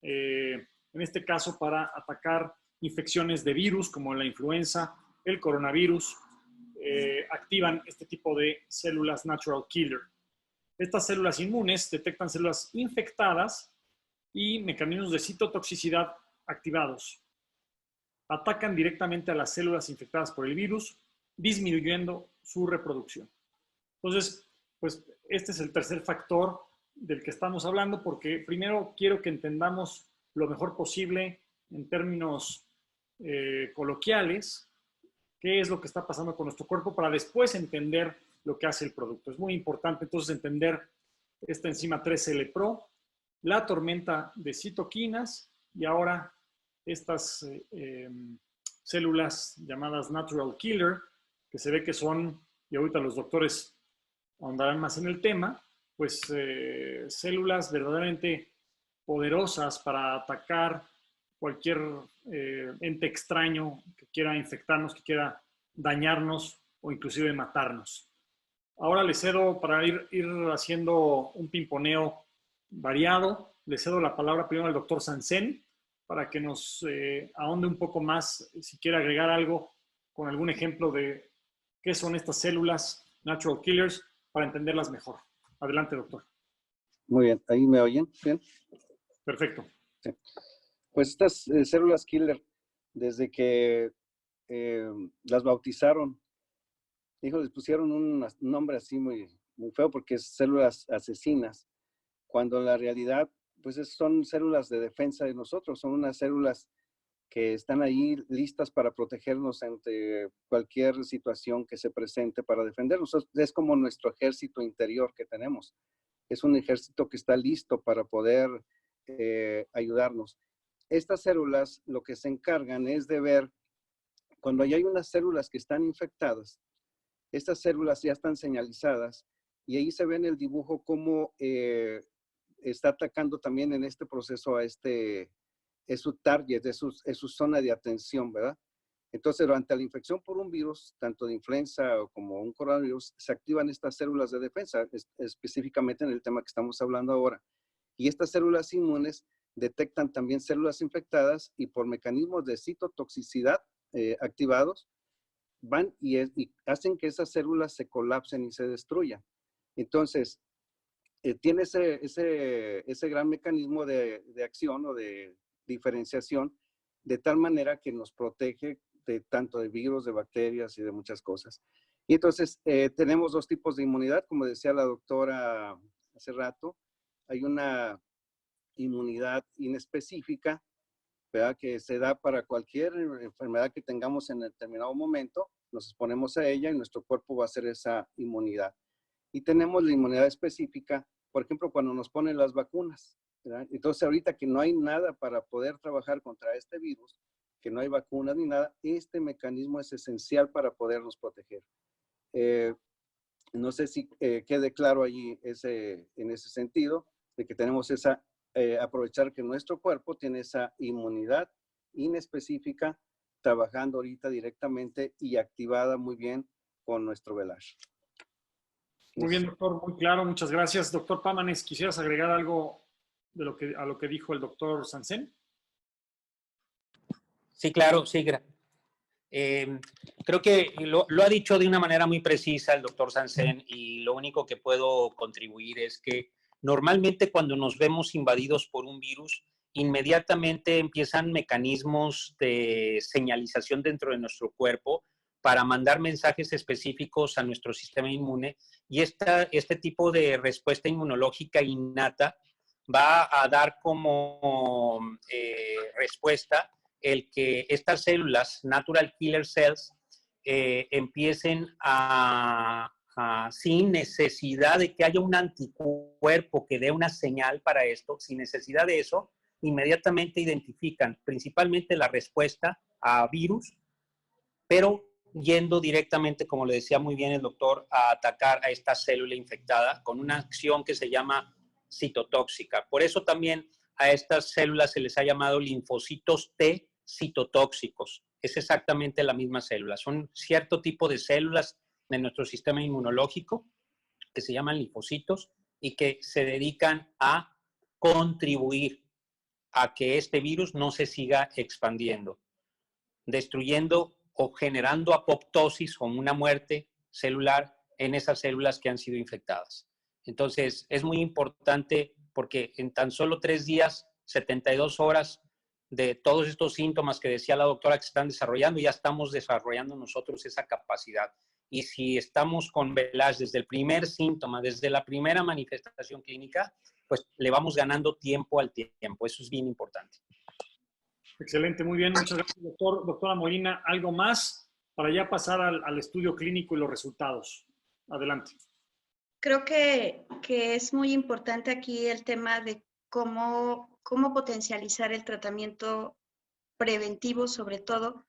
En este caso, para atacar infecciones de virus como la influenza, el coronavirus, activan este tipo de células natural killer. Estas células inmunes detectan células infectadas y mecanismos de citotoxicidad activados. Atacan directamente a las células infectadas por el virus, disminuyendo su reproducción. Entonces, pues este es el tercer factor del que estamos hablando, porque primero quiero que entendamos lo mejor posible en términos coloquiales qué es lo que está pasando con nuestro cuerpo para después entender lo que hace el producto. Es muy importante entonces entender esta enzima 3L-Pro, la tormenta de citoquinas y ahora estas células llamadas natural killer, que se ve que son, y ahorita los doctores ahondarán más en el tema, pues células verdaderamente poderosas para atacar cualquier ente extraño que quiera infectarnos, que quiera dañarnos o inclusive matarnos. Ahora le cedo, para ir haciendo un pimponeo variado, le cedo la palabra primero al doctor Sansen para que nos ahonde un poco más, si quiere agregar algo con algún ejemplo de qué son estas células natural killers para entenderlas mejor. Adelante, doctor. Muy bien, ¿ahí me oyen? ¿Bien? Perfecto. Sí. Pues estas células killer, desde que las bautizaron, les pusieron un nombre así muy, muy feo porque es células asesinas, cuando en la realidad pues son células de defensa de nosotros, son unas células que están ahí listas para protegernos ante cualquier situación que se presente para defendernos. Es como nuestro ejército interior que tenemos. Es un ejército que está listo para poder ayudarnos. Estas células lo que se encargan es de ver cuando ya hay unas células que están infectadas, estas células ya están señalizadas y ahí se ve en el dibujo cómo está atacando también en este proceso es su target, es su zona de atención, ¿verdad? Entonces, durante la infección por un virus, tanto de influenza como un coronavirus, se activan estas células de defensa, específicamente en el tema que estamos hablando ahora. Y estas células inmunes detectan también células infectadas y por mecanismos de citotoxicidad activados, van y hacen que esas células se colapsen y se destruyan. Entonces, tiene ese gran mecanismo de acción o de diferenciación, de tal manera que nos protege de tanto de virus, de bacterias y de muchas cosas. Y entonces tenemos dos tipos de inmunidad, como decía la doctora hace rato. Hay una inmunidad inespecífica, ¿verdad?, que se da para cualquier enfermedad que tengamos en determinado momento, nos exponemos a ella y nuestro cuerpo va a hacer esa inmunidad. Y tenemos la inmunidad específica, por ejemplo, cuando nos ponen las vacunas, ¿verdad? Entonces, ahorita que no hay nada para poder trabajar contra este virus, que no hay vacunas ni nada, este mecanismo es esencial para podernos proteger. No sé si quede claro allí en ese sentido, de que tenemos aprovechar que nuestro cuerpo tiene esa inmunidad inespecífica trabajando ahorita directamente y activada muy bien con nuestro Velash. Muy bien, doctor, muy claro, muchas gracias. Doctor Pámanes, ¿quisieras agregar algo de a lo que dijo el doctor Sansen? Sí, claro, sí. Creo que lo ha dicho de una manera muy precisa el doctor Sansen, y lo único que puedo contribuir es que normalmente cuando nos vemos invadidos por un virus, inmediatamente empiezan mecanismos de señalización dentro de nuestro cuerpo para mandar mensajes específicos a nuestro sistema inmune, y este tipo de respuesta inmunológica innata va a dar como respuesta el que estas células, natural killer cells, empiecen sin necesidad de que haya un anticuerpo que dé una señal para esto, sin necesidad de eso, inmediatamente identifican principalmente la respuesta a virus, pero yendo directamente, como le decía muy bien el doctor, a atacar a esta célula infectada con una acción que se llama citotóxica. Por eso también a estas células se les ha llamado linfocitos T citotóxicos. Es exactamente la misma célula. Son cierto tipo de células de nuestro sistema inmunológico que se llaman linfocitos y que se dedican a contribuir a que este virus no se siga expandiendo, destruyendo o generando apoptosis o una muerte celular en esas células que han sido infectadas. Entonces, es muy importante porque en tan solo 3 días, 72 horas de todos estos síntomas que decía la doctora que se están desarrollando, ya estamos desarrollando nosotros esa capacidad. Y si estamos con VELASH desde el primer síntoma, desde la primera manifestación clínica, pues le vamos ganando tiempo al tiempo. Eso es bien importante. Excelente, muy bien. Muchas gracias, doctor. Doctora Molina, ¿algo más para ya pasar al estudio clínico y los resultados? Adelante. Creo que es muy importante aquí el tema de cómo potencializar el tratamiento preventivo, sobre todo.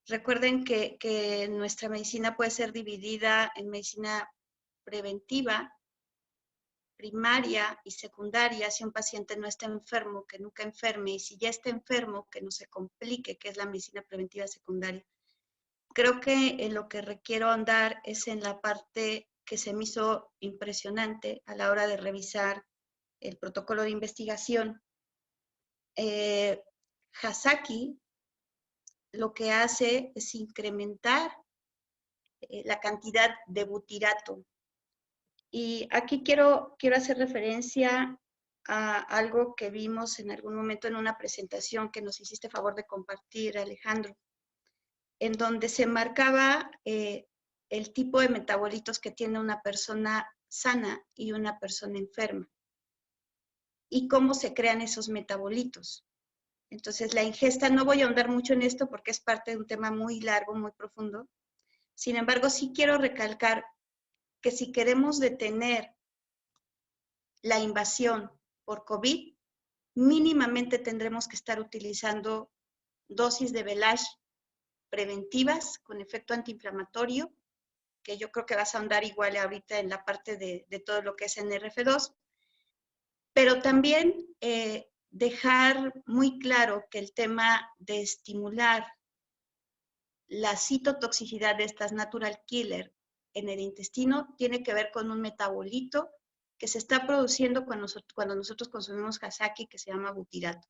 Recuerden que nuestra medicina puede ser dividida en medicina preventiva, primaria y secundaria. Si un paciente no está enfermo, que nunca enferme, y si ya está enfermo, que no se complique, que es la medicina preventiva secundaria. Creo que en lo que requiero ahondar es en la parte que se me hizo impresionante a la hora de revisar el protocolo de investigación. Hasaki lo que hace es incrementar la cantidad de butirato. Y aquí quiero hacer referencia a algo que vimos en algún momento en una presentación que nos hiciste favor de compartir, Alejandro, en donde se marcaba el tipo de metabolitos que tiene una persona sana y una persona enferma, y cómo se crean esos metabolitos. Entonces, la ingesta, no voy a ahondar mucho en esto porque es parte de un tema muy largo, muy profundo. Sin embargo, sí quiero recalcar que si queremos detener la invasión por COVID, mínimamente tendremos que estar utilizando dosis de VELASH preventivas con efecto antiinflamatorio, que yo creo que vas a ahondar igual ahorita en la parte de todo lo que es NRF2, pero también dejar muy claro que el tema de estimular la citotoxicidad de estas natural killer en el intestino tiene que ver con un metabolito que se está produciendo cuando nosotros consumimos Hasaki, que se llama butirato.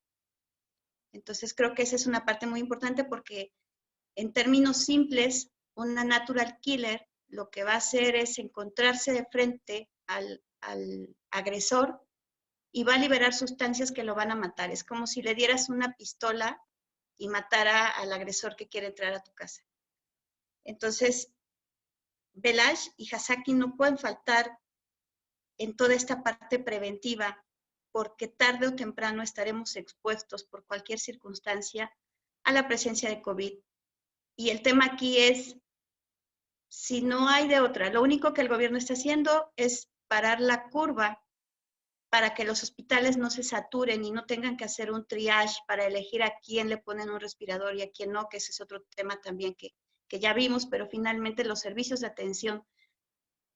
Entonces creo que esa es una parte muy importante porque en términos simples, una natural killer lo que va a hacer es encontrarse de frente al agresor y va a liberar sustancias que lo van a matar. Es como si le dieras una pistola y matara al agresor que quiere entrar a tu casa. Entonces, VELASH y Hasaki no pueden faltar en toda esta parte preventiva, porque tarde o temprano estaremos expuestos por cualquier circunstancia a la presencia de COVID. Y el tema aquí es, si no hay de otra, lo único que el gobierno está haciendo es parar la curva para que los hospitales no se saturen y no tengan que hacer un triage para elegir a quién le ponen un respirador y a quién no, que ese es otro tema también que ya vimos, pero finalmente los servicios de atención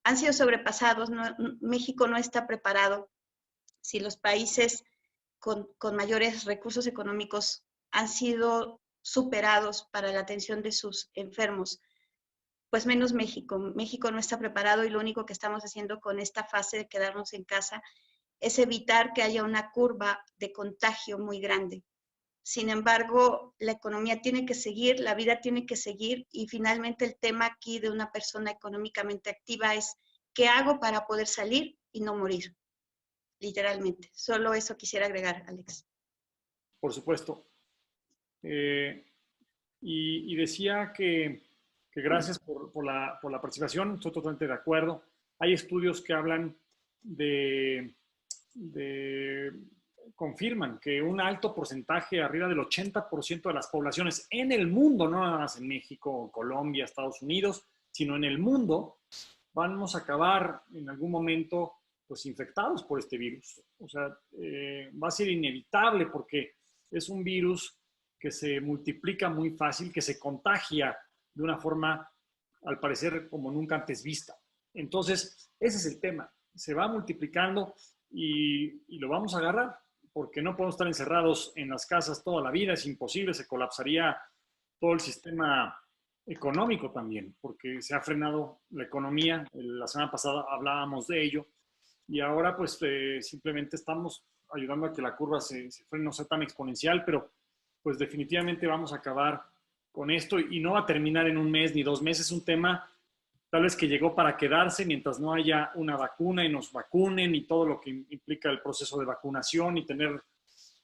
han sido sobrepasados. México no está preparado. Si los países con mayores recursos económicos han sido superados para la atención de sus enfermos, pues menos México. México no está preparado y lo único que estamos haciendo con esta fase de quedarnos en casa es evitar que haya una curva de contagio muy grande. Sin embargo, la economía tiene que seguir, la vida tiene que seguir y finalmente el tema aquí de una persona económicamente activa es ¿qué hago para poder salir y no morir? Literalmente. Solo eso quisiera agregar, Alex. Por supuesto. Y decía que gracias por la participación, estoy totalmente de acuerdo. Hay estudios que hablan confirman que un alto porcentaje, arriba del 80% de las poblaciones en el mundo, no nada más en México, Colombia, Estados Unidos, sino en el mundo, vamos a acabar en algún momento pues infectados por este virus. O sea, va a ser inevitable porque es un virus que se multiplica muy fácil, que se contagia de una forma, al parecer, como nunca antes vista. Entonces, ese es el tema. Se va multiplicando y lo vamos a agarrar, porque no podemos estar encerrados en las casas toda la vida, es imposible, se colapsaría todo el sistema económico también, porque se ha frenado la economía. La semana pasada hablábamos de ello y ahora pues simplemente estamos ayudando a que la curva se frene, no sea tan exponencial, pero pues definitivamente vamos a acabar con esto y no va a terminar en un mes ni 2 meses. Es un tema tal vez que llegó para quedarse mientras no haya una vacuna y nos vacunen y todo lo que implica el proceso de vacunación y tener,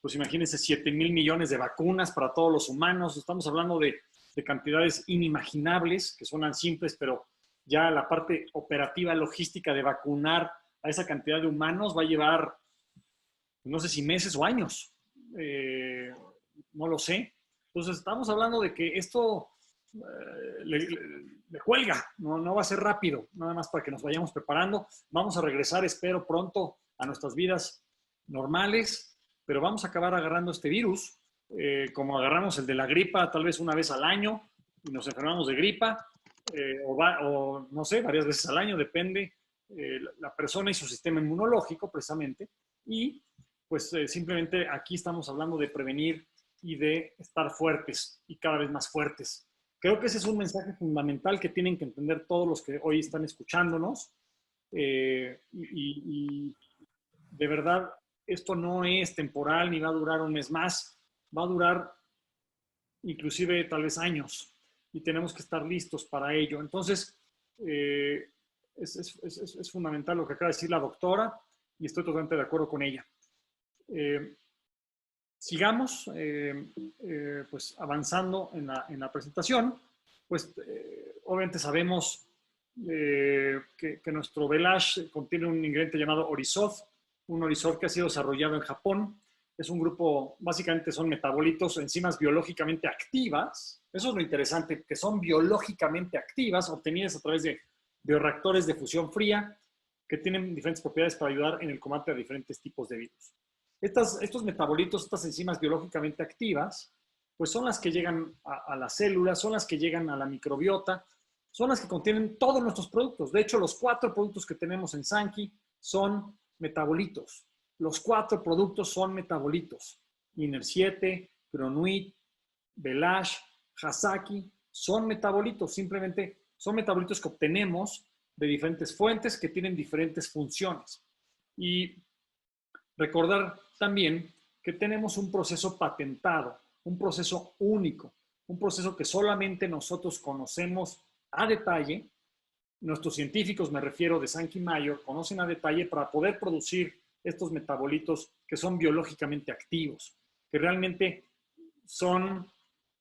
pues imagínense, 7,000 millones de vacunas para todos los humanos. Estamos hablando de cantidades inimaginables que suenan simples, pero ya la parte operativa, logística de vacunar a esa cantidad de humanos va a llevar, no sé si meses o años. No lo sé. Entonces estamos hablando de que esto le cuelga, no va a ser rápido, nada más para que nos vayamos preparando. Vamos a regresar, espero, pronto a nuestras vidas normales, pero vamos a acabar agarrando este virus, como agarramos el de la gripa, tal vez una vez al año, y nos enfermamos de gripa, o no sé, varias veces al año, depende la persona y su sistema inmunológico, precisamente, y pues simplemente aquí estamos hablando de prevenir y de estar fuertes y cada vez más fuertes. Creo que ese es un mensaje fundamental que tienen que entender todos los que hoy están escuchándonos. Y de verdad, esto no es temporal ni va a durar un mes más. Va a durar inclusive tal vez años y tenemos que estar listos para ello. Entonces, es fundamental lo que acaba de decir la doctora y estoy totalmente de acuerdo con ella. Sigamos pues avanzando en la presentación. Pues obviamente sabemos que nuestro Velash contiene un ingrediente llamado Orisod, un Orisod que ha sido desarrollado en Japón. Es un grupo, básicamente son metabolitos, enzimas biológicamente activas. Eso es lo interesante, que son biológicamente activas, obtenidas a través de bioreactores de fusión fría, que tienen diferentes propiedades para ayudar en el combate a diferentes tipos de virus. Estos metabolitos, estas enzimas biológicamente activas, pues son las que llegan a las células, son las que llegan a la microbiota, son las que contienen todos nuestros productos. De hecho, los 4 productos que tenemos en Sankey son metabolitos. Los 4 productos son metabolitos. Iner 7, Cronuit, Velash, Hasaki, son metabolitos. Simplemente son metabolitos que obtenemos de diferentes fuentes que tienen diferentes funciones. Y recordar también que tenemos un proceso patentado, un proceso único, un proceso que solamente nosotros conocemos a detalle. Nuestros científicos, me refiero de Sankey Mayor, conocen a detalle para poder producir estos metabolitos que son biológicamente activos, que realmente son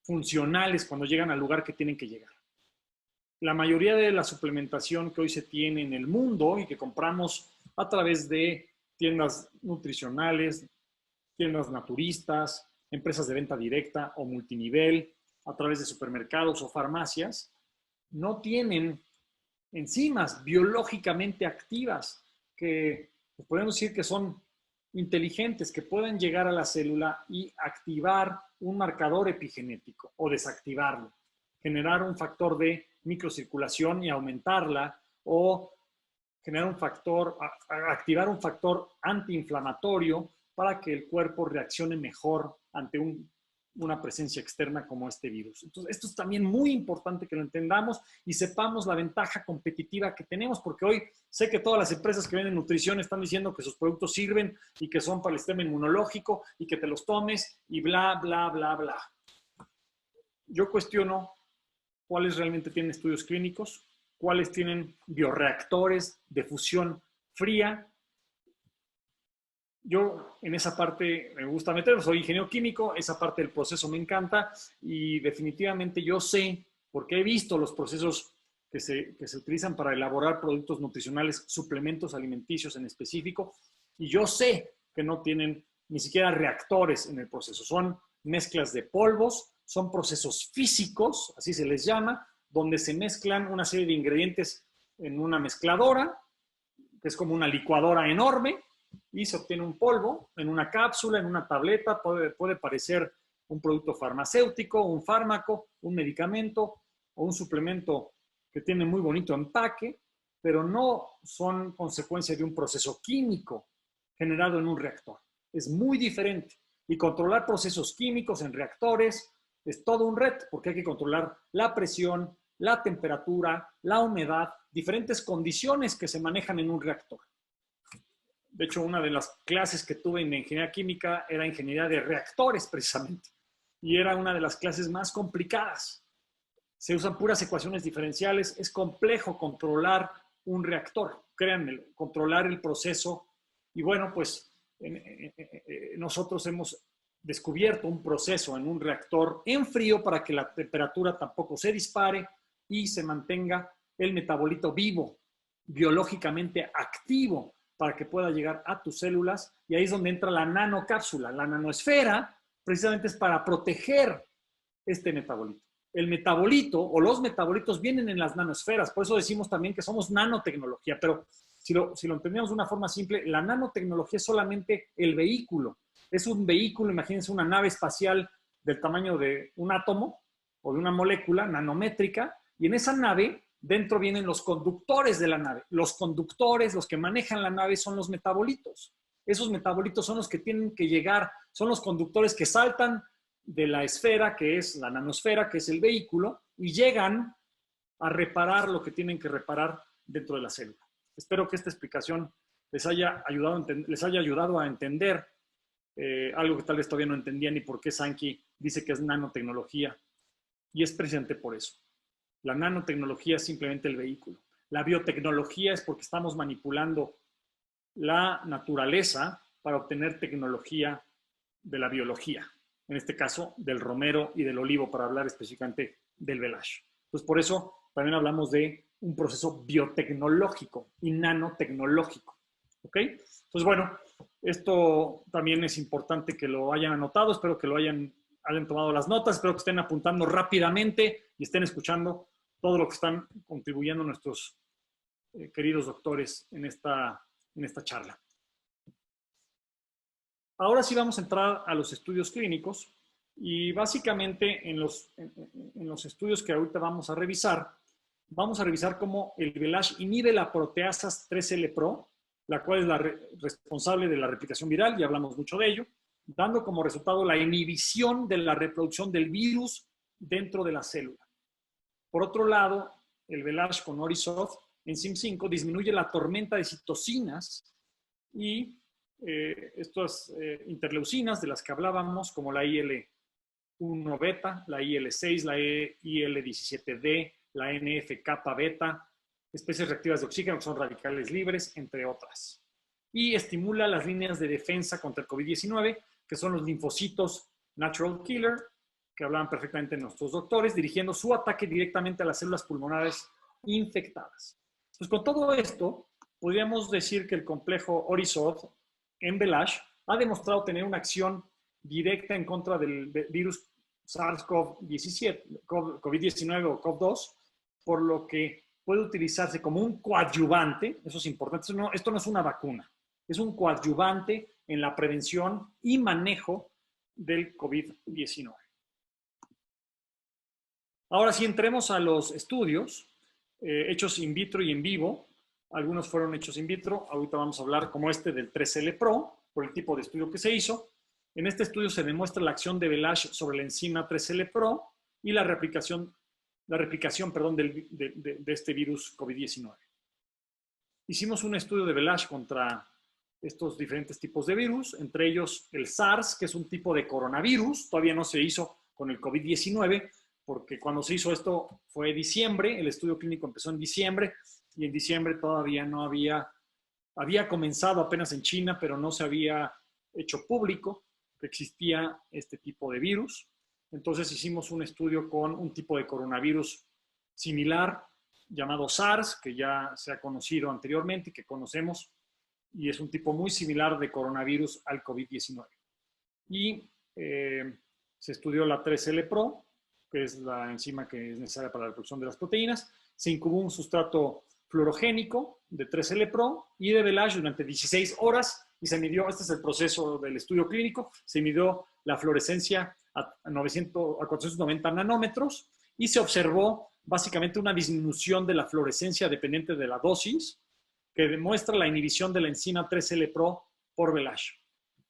funcionales cuando llegan al lugar que tienen que llegar. La mayoría de la suplementación que hoy se tiene en el mundo y que compramos a través de tiendas nutricionales, tiendas naturistas, empresas de venta directa o multinivel, a través de supermercados o farmacias, no tienen enzimas biológicamente activas que podemos decir que son inteligentes, que pueden llegar a la célula y activar un marcador epigenético o desactivarlo, generar un factor de microcirculación y aumentarla, o generar un factor, activar un factor antiinflamatorio para que el cuerpo reaccione mejor ante un una presencia externa como este virus. Entonces, esto es también muy importante que lo entendamos y sepamos la ventaja competitiva que tenemos, porque hoy sé que todas las empresas que venden nutrición están diciendo que sus productos sirven y que son para el sistema inmunológico y que te los tomes y bla, bla, bla, bla. Yo cuestiono cuáles realmente tienen estudios clínicos, cuáles tienen bioreactores de fusión fría. Yo en esa parte me gusta meter, soy ingeniero químico, esa parte del proceso me encanta y definitivamente yo sé, porque he visto los procesos que se utilizan para elaborar productos nutricionales, suplementos alimenticios en específico, y yo sé que no tienen ni siquiera reactores en el proceso, son mezclas de polvos, son procesos físicos, así se les llama, donde se mezclan una serie de ingredientes en una mezcladora, que es como una licuadora enorme, y se obtiene un polvo en una cápsula, en una tableta, puede parecer un producto farmacéutico, un fármaco, un medicamento o un suplemento que tiene muy bonito empaque, pero no son consecuencia de un proceso químico generado en un reactor. Es muy diferente. Y controlar procesos químicos en reactores es todo un reto, porque hay que controlar la presión, la temperatura, la humedad, diferentes condiciones que se manejan en un reactor. De hecho, una de las clases que tuve en ingeniería química era ingeniería de reactores, precisamente. Y era una de las clases más complicadas. Se usan puras ecuaciones diferenciales. Es complejo controlar un reactor. Créanme, controlar el proceso. Y bueno, pues nosotros hemos descubierto un proceso en un reactor en frío para que la temperatura tampoco se dispare y se mantenga el metabolito vivo, biológicamente activo, para que pueda llegar a tus células, y ahí es donde entra la nanocápsula. La nanosfera precisamente es para proteger este metabolito. El metabolito o los metabolitos vienen en las nanosferas, por eso decimos también que somos nanotecnología, pero si lo entendemos de una forma simple, la nanotecnología es solamente el vehículo. Es un vehículo, imagínense una nave espacial del tamaño de un átomo o de una molécula nanométrica, y en esa nave dentro vienen los conductores de la nave. Los conductores, los que manejan la nave, son los metabolitos. Esos metabolitos son los que tienen que llegar, son los conductores que saltan de la esfera, que es la nanosfera, que es el vehículo, y llegan a reparar lo que tienen que reparar dentro de la célula. Espero que esta explicación les haya ayudado a entender algo que tal vez todavía no entendían y por qué Sankey dice que es nanotecnología. Y es precisamente por eso. La nanotecnología es simplemente el vehículo. La biotecnología es porque estamos manipulando la naturaleza para obtener tecnología de la biología. En este caso, del romero y del olivo, para hablar específicamente del velash. Entonces, por eso también hablamos de un proceso biotecnológico y nanotecnológico. ¿Ok? Entonces, bueno, esto también es importante que lo hayan anotado. Espero que lo hayan tomado las notas. Espero que estén apuntando rápidamente y estén escuchando todo lo que están contribuyendo nuestros queridos doctores en esta charla. Ahora sí vamos a entrar a los estudios clínicos y básicamente en los estudios que ahorita vamos a revisar cómo el velash inhibe la proteasa 3L-Pro, la cual es la responsable de la replicación viral, ya hablamos mucho de ello, dando como resultado la inhibición de la reproducción del virus dentro de la célula. Por otro lado, el velash con Orisoft en CIM5 disminuye la tormenta de citocinas y estas interleucinas de las que hablábamos, como la IL-1 beta, la IL-6, la IL-17D, la NF-kappa beta, especies reactivas de oxígeno que son radicales libres, entre otras. Y estimula las líneas de defensa contra el COVID-19, que son los linfocitos natural killer, que hablaban perfectamente nuestros doctores, dirigiendo su ataque directamente a las células pulmonares infectadas. Pues con todo esto, podríamos decir que el complejo Orisoft en velash ha demostrado tener una acción directa en contra del virus SARS-CoV-17, COVID-19 o CoV-2, por lo que puede utilizarse como un coadyuvante, eso es importante, esto no es una vacuna, es un coadyuvante en la prevención y manejo del COVID-19. Ahora sí, entremos a los estudios hechos in vitro y en vivo. Algunos fueron hechos in vitro, ahorita vamos a hablar como este del 3L Pro, por el tipo de estudio que se hizo. En este estudio se demuestra la acción de Velage sobre la enzima 3L Pro y la replicación de este virus COVID-19. Hicimos un estudio de Velage contra estos diferentes tipos de virus, entre ellos el SARS, que es un tipo de coronavirus. Todavía no se hizo con el COVID-19, porque cuando se hizo esto fue diciembre, el estudio clínico empezó en diciembre, y en diciembre todavía no había comenzado apenas en China, pero no se había hecho público que existía este tipo de virus. Entonces hicimos un estudio con un tipo de coronavirus similar llamado SARS, que ya se ha conocido anteriormente y que conocemos, y es un tipo muy similar de coronavirus al COVID-19. Y se estudió la 3L Pro, que es la enzima que es necesaria para la reproducción de las proteínas. Se incubó un sustrato fluorogénico de 3L Pro y de Velage durante 16 horas y se midió, este es el proceso del estudio clínico, se midió la fluorescencia a 490 nanómetros y se observó básicamente una disminución de la fluorescencia dependiente de la dosis que demuestra la inhibición de la enzima 3L Pro por Velage.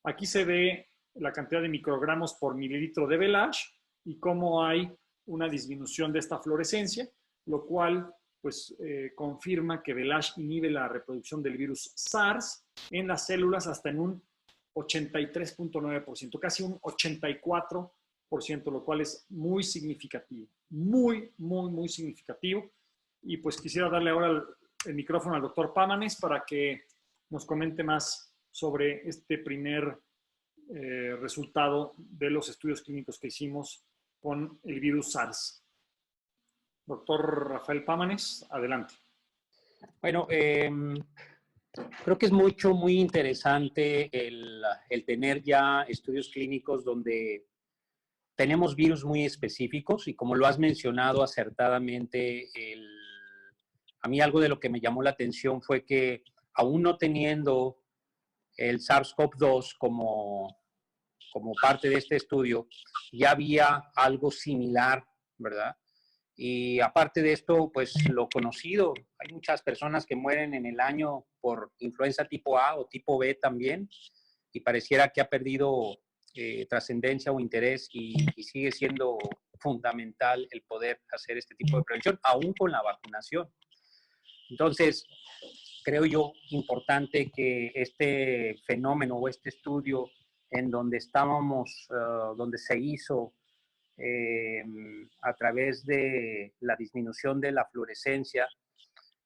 Aquí se ve la cantidad de microgramos por mililitro de Velage y cómo hay una disminución de esta fluorescencia, lo cual pues confirma que Velage inhibe la reproducción del virus SARS en las células hasta en un 83.9%, casi un 84%, lo cual es muy significativo, muy significativo. Y pues quisiera darle ahora el micrófono al doctor Pámanes para que nos comente más sobre este primer resultado de los estudios clínicos que hicimos con el virus SARS. Doctor Rafael Pámanes, adelante. Bueno, creo que es muy interesante el tener ya estudios clínicos donde tenemos virus muy específicos y como lo has mencionado acertadamente, a mí algo de lo que me llamó la atención fue que aún no teniendo el SARS-CoV-2 como parte de este estudio, ya había algo similar, ¿verdad? Y aparte de esto, pues lo conocido, hay muchas personas que mueren en el año por influenza tipo A o tipo B también, y pareciera que ha perdido trascendencia o interés y sigue siendo fundamental el poder hacer este tipo de prevención, aún con la vacunación. Entonces, creo yo importante que este fenómeno o este estudio en donde estábamos, donde se hizo a través de la disminución de la fluorescencia,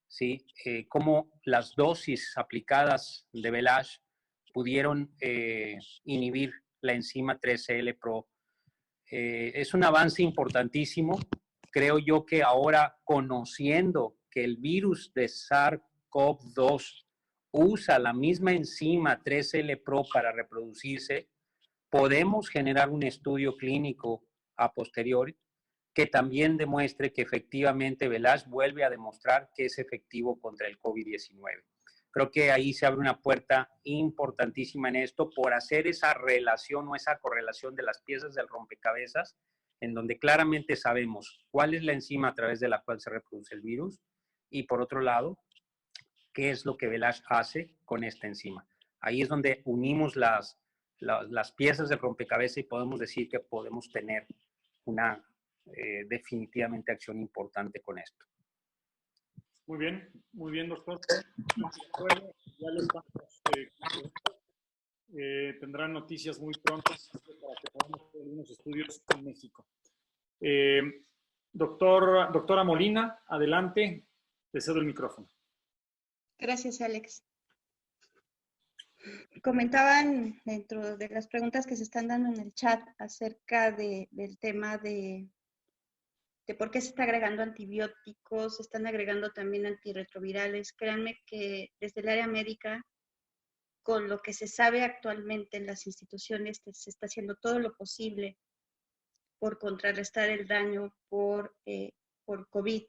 ¿sí? Cómo las dosis aplicadas de Velage pudieron inhibir la enzima 3L Pro. Es un avance importantísimo. Creo yo que ahora, conociendo que el virus de SARS-CoV-2 usa la misma enzima 3L Pro para reproducirse, podemos generar un estudio clínico a posteriori que también demuestre que efectivamente Velage vuelve a demostrar que es efectivo contra el COVID-19. Creo que ahí se abre una puerta importantísima en esto por hacer esa relación o esa correlación de las piezas del rompecabezas, en donde claramente sabemos cuál es la enzima a través de la cual se reproduce el virus y por otro lado, qué es lo que Velage hace con esta enzima. Ahí es donde unimos las piezas del rompecabezas y podemos decir que podemos tener una definitivamente acción importante con esto. Muy bien, doctor. Ya lo estamos, tendrán noticias muy pronto para que podamos hacer algunos estudios en México. Doctora Molina, adelante, te cedo el micrófono. Gracias, Alex. Comentaban dentro de las preguntas que se están dando en el chat acerca del tema de por qué se está agregando antibióticos, se están agregando también antirretrovirales. Créanme que desde el área médica, con lo que se sabe actualmente en las instituciones, se está haciendo todo lo posible por contrarrestar el daño por COVID.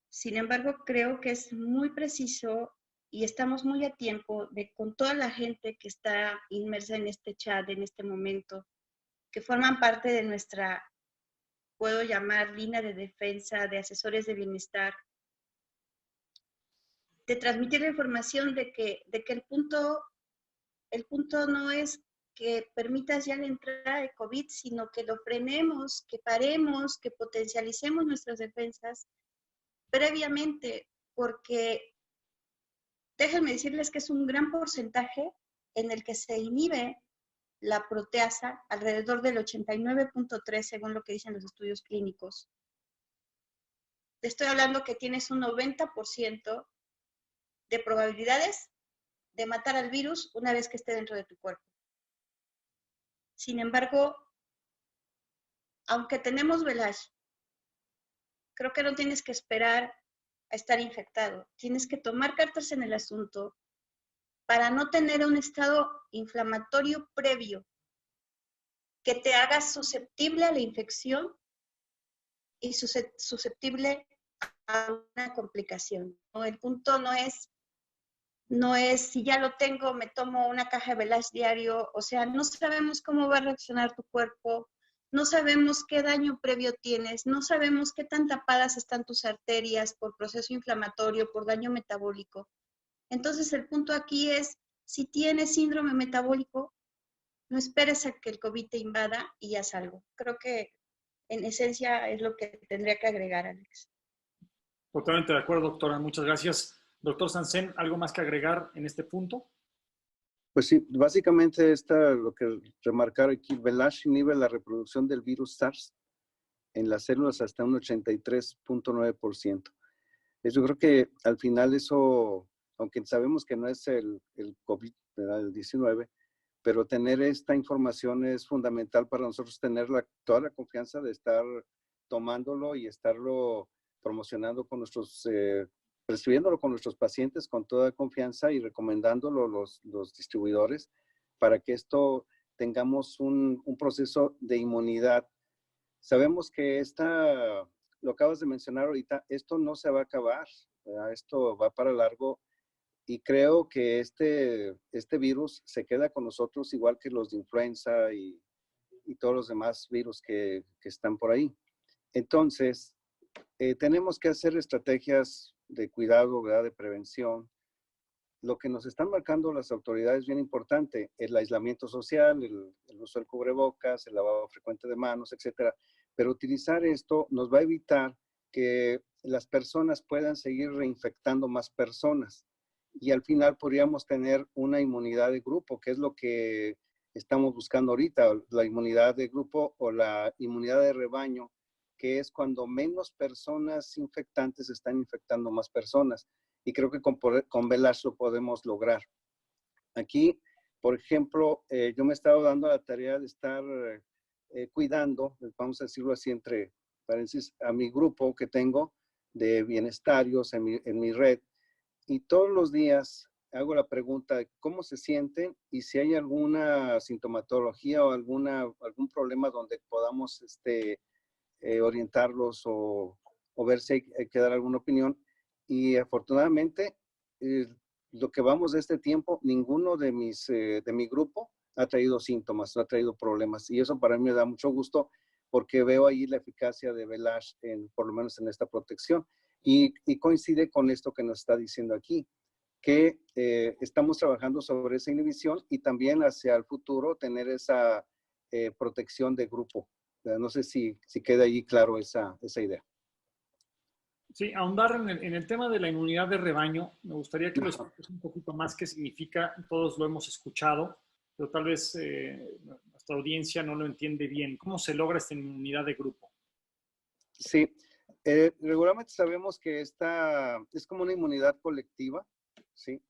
Sin embargo, creo que es muy preciso y estamos muy a tiempo de, con toda la gente que está inmersa en este chat en este momento, que forman parte de nuestra, puedo llamar, línea de defensa, de asesores de bienestar, de transmitir la información de que el punto no es que permitas ya la entrada de COVID, sino que lo frenemos, que paremos, que potencialicemos nuestras defensas previamente, porque déjenme decirles que es un gran porcentaje en el que se inhibe la proteasa, alrededor del 89.3 según lo que dicen los estudios clínicos. Te estoy hablando que tienes un 90% de probabilidades de matar al virus una vez que esté dentro de tu cuerpo. Sin embargo, aunque tenemos VLASH, creo que no tienes que esperar a estar infectado. Tienes que tomar cartas en el asunto para no tener un estado inflamatorio previo que te haga susceptible a la infección y susceptible a una complicación. El punto no es si ya lo tengo, me tomo una caja de VLASH diario, o sea, no sabemos cómo va a reaccionar tu cuerpo, no sabemos qué daño previo tienes, no sabemos qué tan tapadas están tus arterias por proceso inflamatorio, por daño metabólico. Entonces, el punto aquí es, si tienes síndrome metabólico, no esperes a que el COVID te invada y haz algo. Creo que en esencia es lo que tendría que agregar, Alex. Totalmente de acuerdo, doctora. Muchas gracias. Doctor Sansen, ¿algo más que agregar en este punto? Pues sí, básicamente lo que remarcar aquí, VLASH inhibe la reproducción del virus SARS en las células hasta un 83.9%. Yo creo que al final eso, aunque sabemos que no es el COVID, ¿verdad? El 19, pero tener esta información es fundamental para nosotros tener toda la confianza de estar tomándolo y estarlo promocionando con prescribiéndolo con nuestros pacientes con toda confianza y recomendándolo los distribuidores para que esto tengamos un proceso de inmunidad. Sabemos que lo acabas de mencionar ahorita, esto no se va a acabar, ¿verdad? Esto va para largo y creo que este virus se queda con nosotros igual que los de influenza y todos los demás virus que están por ahí. Entonces, tenemos que hacer estrategias de cuidado, ¿verdad? De prevención. Lo que nos están marcando las autoridades es bien importante, el aislamiento social, el uso del cubrebocas, el lavado frecuente de manos, etcétera. Pero utilizar esto nos va a evitar que las personas puedan seguir reinfectando más personas. Y al final podríamos tener una inmunidad de grupo, que es lo que estamos buscando ahorita, la inmunidad de grupo o la inmunidad de rebaño, que es cuando menos personas infectantes están infectando más personas. Y creo que con VLASH lo podemos lograr. Aquí, por ejemplo, yo me he estado dando la tarea de estar cuidando, vamos a decirlo así, entre paréntesis, a mi grupo que tengo de bienestarios en mi red. Y todos los días hago la pregunta de cómo se sienten y si hay alguna sintomatología o algún problema donde podamos orientarlos o ver si hay que dar alguna opinión. Y afortunadamente, lo que vamos de este tiempo, ninguno de mi grupo ha traído síntomas, no ha traído problemas. Y eso para mí me da mucho gusto porque veo ahí la eficacia de VLASH, por lo menos en esta protección. Y coincide con esto que nos está diciendo aquí, que estamos trabajando sobre esa inhibición y también hacia el futuro tener esa protección de grupo. No sé si queda ahí claro esa idea. Sí, ahondar en el tema de la inmunidad de rebaño, me gustaría que lo expliques un poquito más qué significa. Todos lo hemos escuchado, pero tal vez nuestra audiencia no lo entiende bien. ¿Cómo se logra esta inmunidad de grupo? Sí, regularmente sabemos que esta es como una inmunidad colectiva, ¿sí?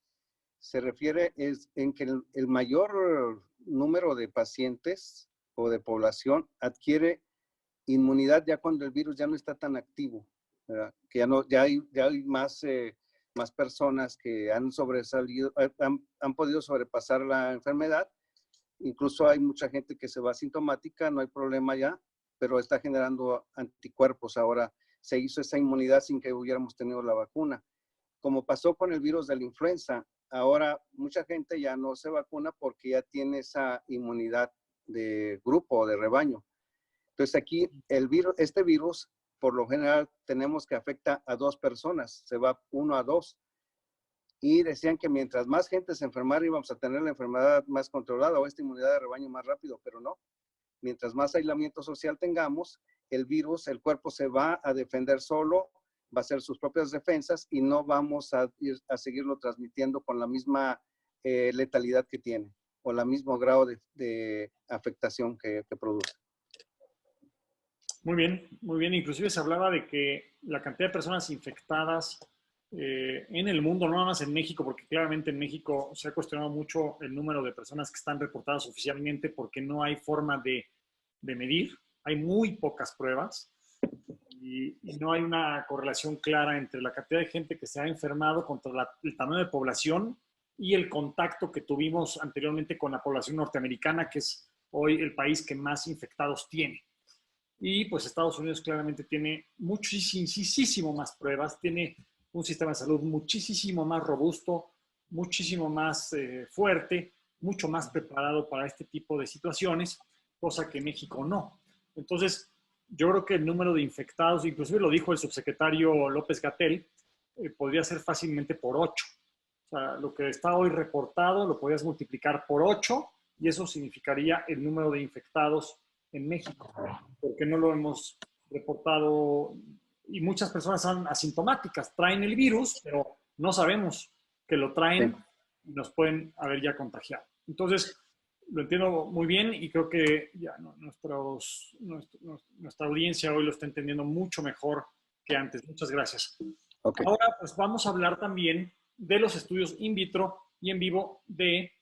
Se refiere en que el mayor número de pacientes o de población adquiere inmunidad ya cuando el virus ya no está tan activo, ¿verdad? Que ya hay más personas que han sobresalido, han podido sobrepasar la enfermedad. Incluso hay mucha gente que se va asintomática, no hay problema ya, pero está generando anticuerpos. Ahora se hizo esa inmunidad sin que hubiéramos tenido la vacuna. Como pasó con el virus de la influenza, ahora mucha gente ya no se vacuna porque ya tiene esa inmunidad de grupo o de rebaño. Entonces aquí este virus, por lo general, tenemos que afecta a 2 personas, se va 1 a 2. y decían que mientras más gente se enfermara íbamos a tener la enfermedad más controlada o esta inmunidad de rebaño más rápido, pero no. Mientras más aislamiento social tengamos, el virus, el cuerpo se va a defender solo, va a hacer sus propias defensas y no vamos a seguirlo transmitiendo con la misma letalidad que tiene o el mismo grado de afectación que produce. Muy bien, muy bien. Inclusive se hablaba de que la cantidad de personas infectadas en el mundo, no nada más en México, porque claramente en México se ha cuestionado mucho el número de personas que están reportadas oficialmente porque no hay forma de medir, hay muy pocas pruebas y no hay una correlación clara entre la cantidad de gente que se ha enfermado contra el tamaño de población y el contacto que tuvimos anteriormente con la población norteamericana, que es hoy el país que más infectados tiene. Y pues Estados Unidos claramente tiene muchísimo más pruebas, tiene un sistema de salud muchísimo más robusto, muchísimo más fuerte, mucho más preparado para este tipo de situaciones, cosa que México no. Entonces, yo creo que el número de infectados, inclusive lo dijo el subsecretario López-Gatell, podría ser fácilmente por 8. O sea, lo que está hoy reportado lo podrías multiplicar por 8 y eso significaría el número de infectados en México, porque no lo hemos reportado y muchas personas son asintomáticas, traen el virus, pero no sabemos que lo traen y nos pueden haber ya contagiado. Entonces, lo entiendo muy bien y creo que ya nuestra audiencia hoy lo está entendiendo mucho mejor que antes. Muchas gracias. Okay. Ahora, pues vamos a hablar también de los estudios in vitro y en vivo de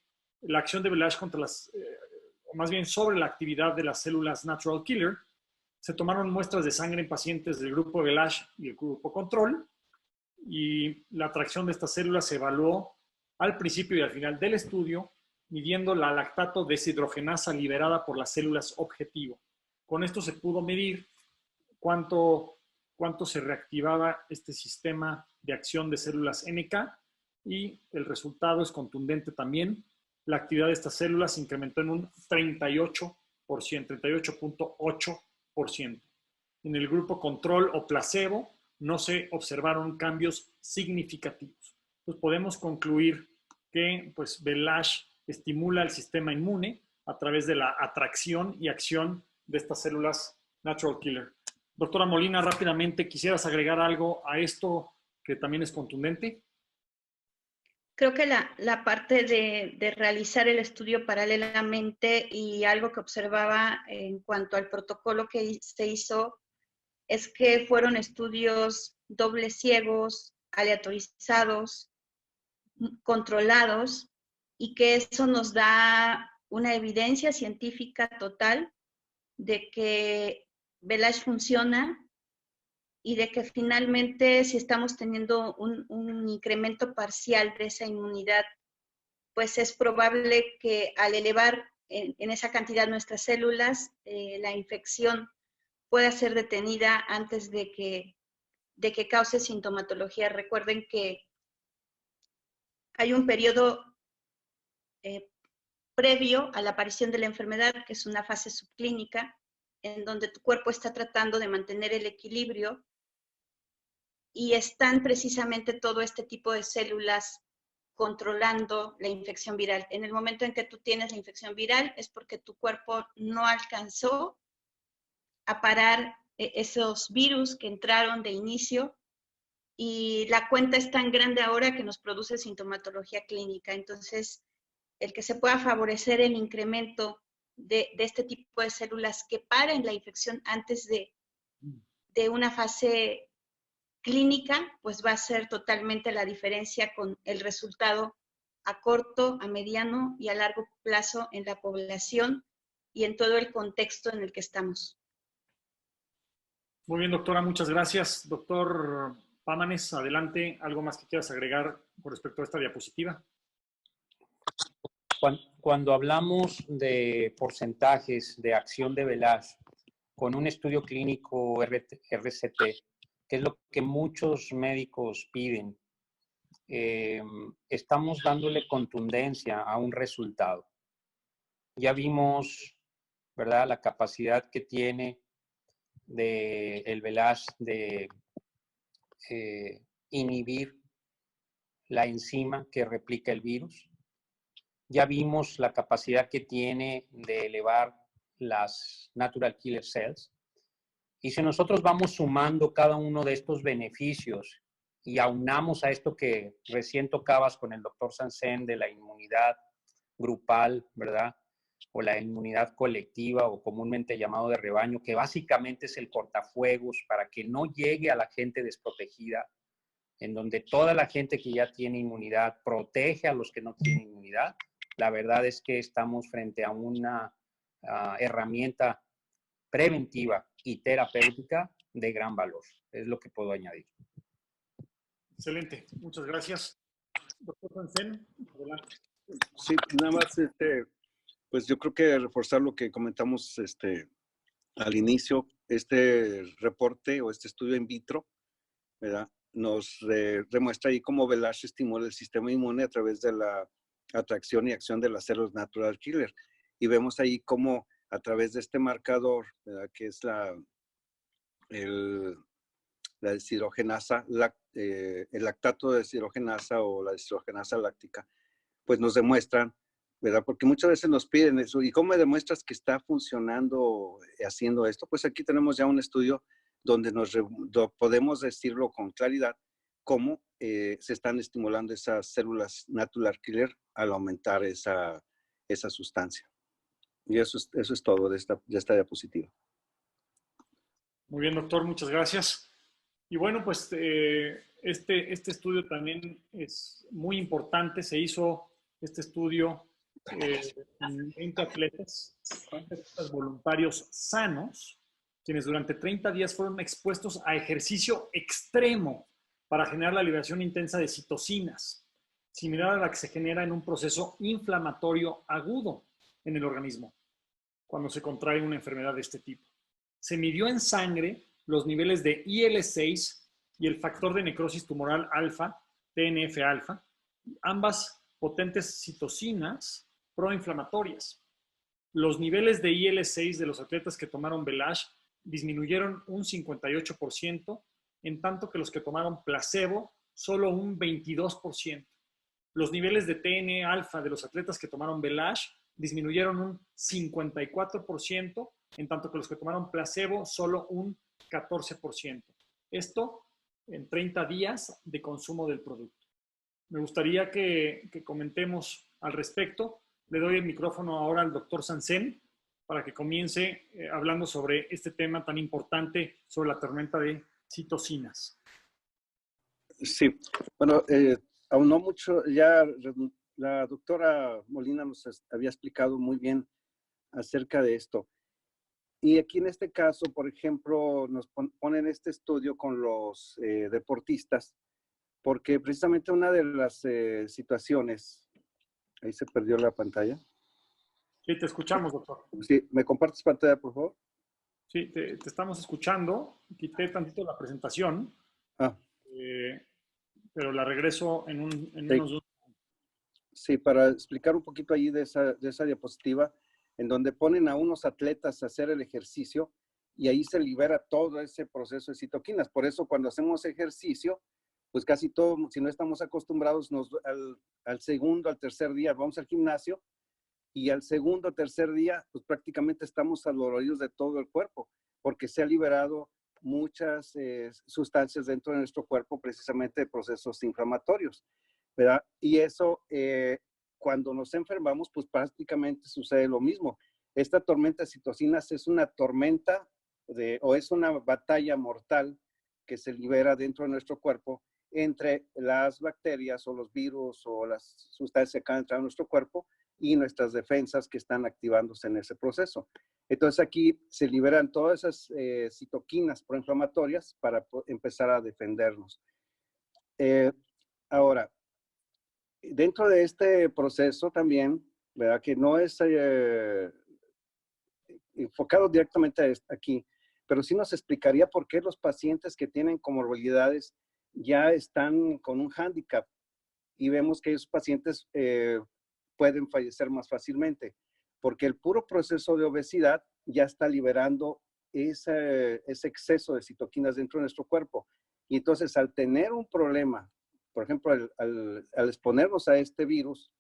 la acción de Velage contra o más bien sobre la actividad de las células natural killer. Se tomaron muestras de sangre en pacientes del grupo Velage y el grupo control y la atracción de estas células se evaluó al principio y al final del estudio midiendo la lactato deshidrogenasa liberada por las células objetivo. Con esto se pudo medir cuánto se reactivaba este sistema de acción de células NK y el resultado es contundente también. La actividad de estas células se incrementó en un 38.8%. En el grupo control o placebo no se observaron cambios significativos. Entonces podemos concluir que pues, Velage estimula el sistema inmune a través de la atracción y acción de estas células natural killer. Doctora Molina, rápidamente, ¿quisieras agregar algo a esto que también es contundente? Creo que la parte de realizar el estudio paralelamente y algo que observaba en cuanto al protocolo que se hizo es que fueron estudios dobles ciegos, aleatorizados, controlados, y que eso nos da una evidencia científica total de que Velage funciona y de que finalmente si estamos teniendo un incremento parcial de esa inmunidad, pues es probable que al elevar en esa cantidad nuestras células, la infección pueda ser detenida antes de que cause sintomatología. Recuerden que hay un periodo previo a la aparición de la enfermedad, que es una fase subclínica, en donde tu cuerpo está tratando de mantener el equilibrio y están precisamente todo este tipo de células controlando la infección viral. En el momento en que tú tienes la infección viral es porque tu cuerpo no alcanzó a parar esos virus que entraron de inicio y la cuenta es tan grande ahora que nos produce sintomatología clínica. Entonces, el que se pueda favorecer el incremento de este tipo de células que paren la infección antes de una fase clínica, pues va a ser totalmente la diferencia con el resultado a corto, a mediano y a largo plazo en la población y en todo el contexto en el que estamos. Muy bien, doctora, muchas gracias. Doctor Pámanes, adelante. ¿Algo más que quieras agregar con respecto a esta diapositiva? Cuando hablamos de porcentajes de acción de Velage con un estudio clínico RCT, que es lo que muchos médicos piden, estamos dándole contundencia a un resultado. Ya vimos, ¿verdad?, la capacidad que tiene el Velage de inhibir la enzima que replica el virus. Ya vimos la capacidad que tiene de elevar las natural killer cells. Y si nosotros vamos sumando cada uno de estos beneficios y aunamos a esto que recién tocabas con el doctor Sansen de la inmunidad grupal, ¿verdad? O la inmunidad colectiva o comúnmente llamado de rebaño, que básicamente es el cortafuegos para que no llegue a la gente desprotegida, en donde toda la gente que ya tiene inmunidad protege a los que no tienen inmunidad. La verdad es que estamos frente a una herramienta preventiva y terapéutica de gran valor. Es lo que puedo añadir. Excelente, muchas gracias. Doctor Sansen, adelante. Sí, nada más, pues yo creo que reforzar lo que comentamos al inicio, este reporte o este estudio in vitro, ¿verdad? Nos demuestra ahí cómo Velash estimula el sistema inmune a través de la atracción y acción de las células natural killer. Y vemos ahí cómo a través de este marcador, ¿verdad? Que es la deshidrogenasa, el lactato de deshidrogenasa o la deshidrogenasa láctica, pues nos demuestran, ¿verdad? Porque muchas veces nos piden eso. ¿Y cómo me demuestras que está funcionando haciendo esto? Pues aquí tenemos ya un estudio donde podemos decirlo con claridad cómo se están estimulando esas células natural killer al aumentar esa sustancia. Y eso es todo de esta diapositiva. Muy bien, doctor, muchas gracias. Y bueno, pues este estudio también es muy importante. Se hizo este estudio en 20 atletas voluntarios sanos, quienes durante 30 días fueron expuestos a ejercicio extremo para generar la liberación intensa de citocinas, similar a la que se genera en un proceso inflamatorio agudo en el organismo cuando se contrae una enfermedad de este tipo. Se midió en sangre los niveles de IL-6 y el factor de necrosis tumoral alfa, TNF-alfa, ambas potentes citocinas proinflamatorias. Los niveles de IL-6 de los atletas que tomaron Velash disminuyeron un 58%, en tanto que los que tomaron placebo solo un 22%. Los niveles de TNF-alfa de los atletas que tomaron Velash disminuyeron un 54%, en tanto que los que tomaron placebo solo un 14%. Esto en 30 días de consumo del producto. Me gustaría que comentemos al respecto. Le doy el micrófono ahora al doctor Sansen para que comience hablando sobre este tema tan importante sobre la tormenta de citocinas. Sí, bueno, aún no mucho, ya la doctora Molina nos había explicado muy bien acerca de esto. Y aquí en este caso, por ejemplo, nos ponen este estudio con los deportistas, porque precisamente una de las situaciones, ahí se perdió la pantalla. Sí, te escuchamos, doctor. Sí, ¿me compartes pantalla, por favor? Sí, te estamos escuchando. Quité tantito la presentación, pero la regreso en menos de un... Sí, para explicar un poquito ahí de esa diapositiva, en donde ponen a unos atletas a hacer el ejercicio y ahí se libera todo ese proceso de citoquinas. Por eso cuando hacemos ejercicio, pues casi todo, si no estamos acostumbrados, al segundo, al tercer día vamos al gimnasio y al segundo, tercer día, pues prácticamente estamos adoloridos de todo el cuerpo, porque se ha liberado muchas sustancias dentro de nuestro cuerpo, precisamente de procesos inflamatorios, ¿verdad? Y eso, cuando nos enfermamos, pues prácticamente sucede lo mismo. Esta tormenta de citocinas es una tormenta o es una batalla mortal que se libera dentro de nuestro cuerpo entre las bacterias o los virus o las sustancias que acaban de entrar en nuestro cuerpo y nuestras defensas que están activándose en ese proceso. Entonces aquí se liberan todas esas citoquinas proinflamatorias para empezar a defendernos. Ahora, dentro de este proceso también, ¿verdad? Que no es enfocado directamente aquí, pero sí nos explicaría por qué los pacientes que tienen comorbilidades ya están con un hándicap y vemos que esos pacientes pueden fallecer más fácilmente, porque el puro proceso de obesidad ya está liberando ese exceso de citoquinas dentro de nuestro cuerpo. Y entonces, al tener un problema por ejemplo, al exponernos a este virus,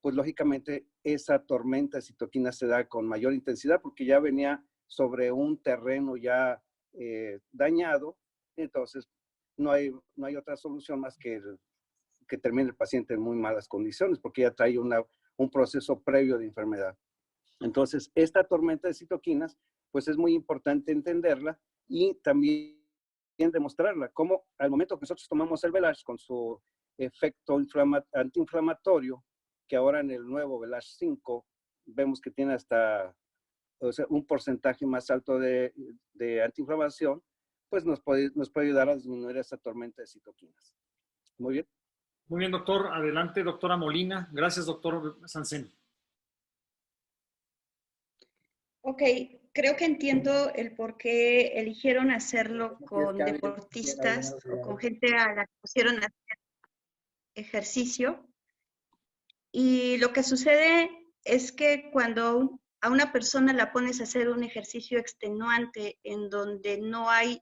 pues lógicamente esa tormenta de citoquinas se da con mayor intensidad porque ya venía sobre un terreno ya dañado, entonces no hay otra solución más que que termine el paciente en muy malas condiciones porque ya trae un proceso previo de enfermedad. Entonces, esta tormenta de citoquinas, pues es muy importante entenderla y también demostrarla, como al momento que nosotros tomamos el Velage con su efecto antiinflamatorio, que ahora en el nuevo Velage 5 vemos que tiene hasta un porcentaje más alto de antiinflamación, pues nos puede ayudar a disminuir esa tormenta de citoquinas. Muy bien. Muy bien, doctor. Adelante, doctora Molina. Gracias, doctor Sansen. Ok, creo que entiendo el por qué eligieron hacerlo con deportistas o con gente a la que pusieron a hacer ejercicio. Y lo que sucede es que cuando a una persona la pones a hacer un ejercicio extenuante en donde no hay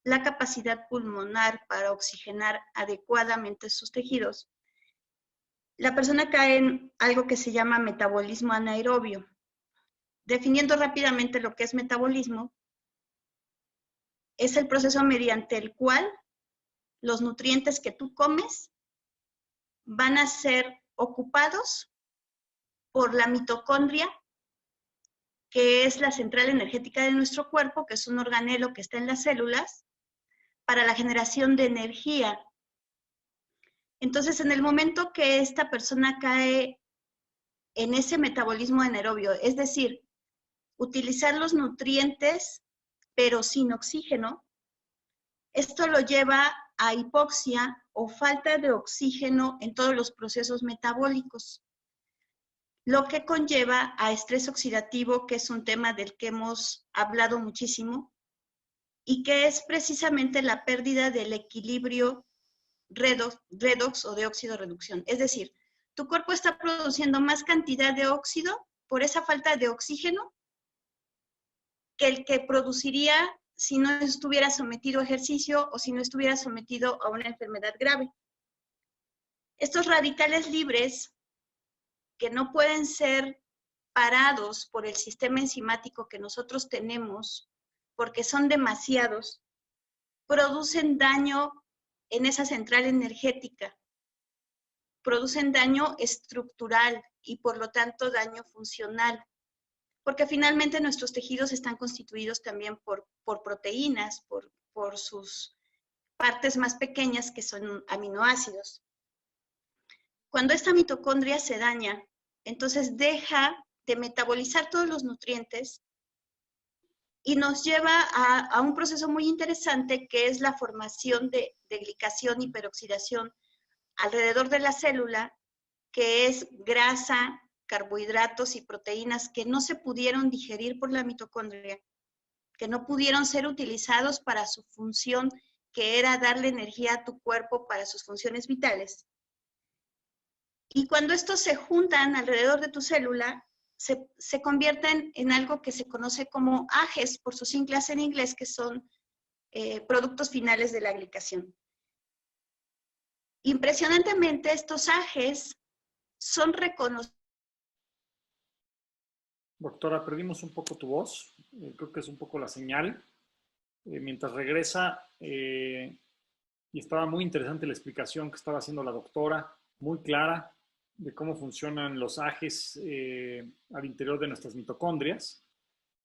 la capacidad pulmonar para oxigenar adecuadamente sus tejidos, la persona cae en algo que se llama metabolismo anaerobio. Definiendo rápidamente lo que es metabolismo, es el proceso mediante el cual los nutrientes que tú comes van a ser ocupados por la mitocondria, que es la central energética de nuestro cuerpo, que es un organelo que está en las células, para la generación de energía. Entonces, en el momento que esta persona cae en ese metabolismo anaerobio, es decir, utilizar los nutrientes, pero sin oxígeno, esto lo lleva a hipoxia o falta de oxígeno en todos los procesos metabólicos, lo que conlleva a estrés oxidativo, que es un tema del que hemos hablado muchísimo, y que es precisamente la pérdida del equilibrio redox o de óxido reducción. Es decir, tu cuerpo está produciendo más cantidad de óxido por esa falta de oxígeno que el que produciría si no estuviera sometido a ejercicio o si no estuviera sometido a una enfermedad grave. Estos radicales libres, que no pueden ser parados por el sistema enzimático que nosotros tenemos, porque son demasiados, producen daño en esa central energética, producen daño estructural y por lo tanto daño funcional, porque finalmente nuestros tejidos están constituidos también por proteínas, por sus partes más pequeñas que son aminoácidos. Cuando esta mitocondria se daña, entonces deja de metabolizar todos los nutrientes y nos lleva a un proceso muy interesante que es la formación de glicación y peroxidación alrededor de la célula, que es grasa, carbohidratos y proteínas que no se pudieron digerir por la mitocondria, que no pudieron ser utilizados para su función, que era darle energía a tu cuerpo para sus funciones vitales. Y cuando estos se juntan alrededor de tu célula, se convierten en algo que se conoce como AGEs, por sus siglas en inglés, que son productos finales de la glicación. Impresionantemente, estos AGEs son reconocidos. Doctora, perdimos un poco tu voz. Creo que es un poco la señal. Mientras regresa, y estaba muy interesante la explicación que estaba haciendo la doctora, muy clara, de cómo funcionan los AGEs al interior de nuestras mitocondrias.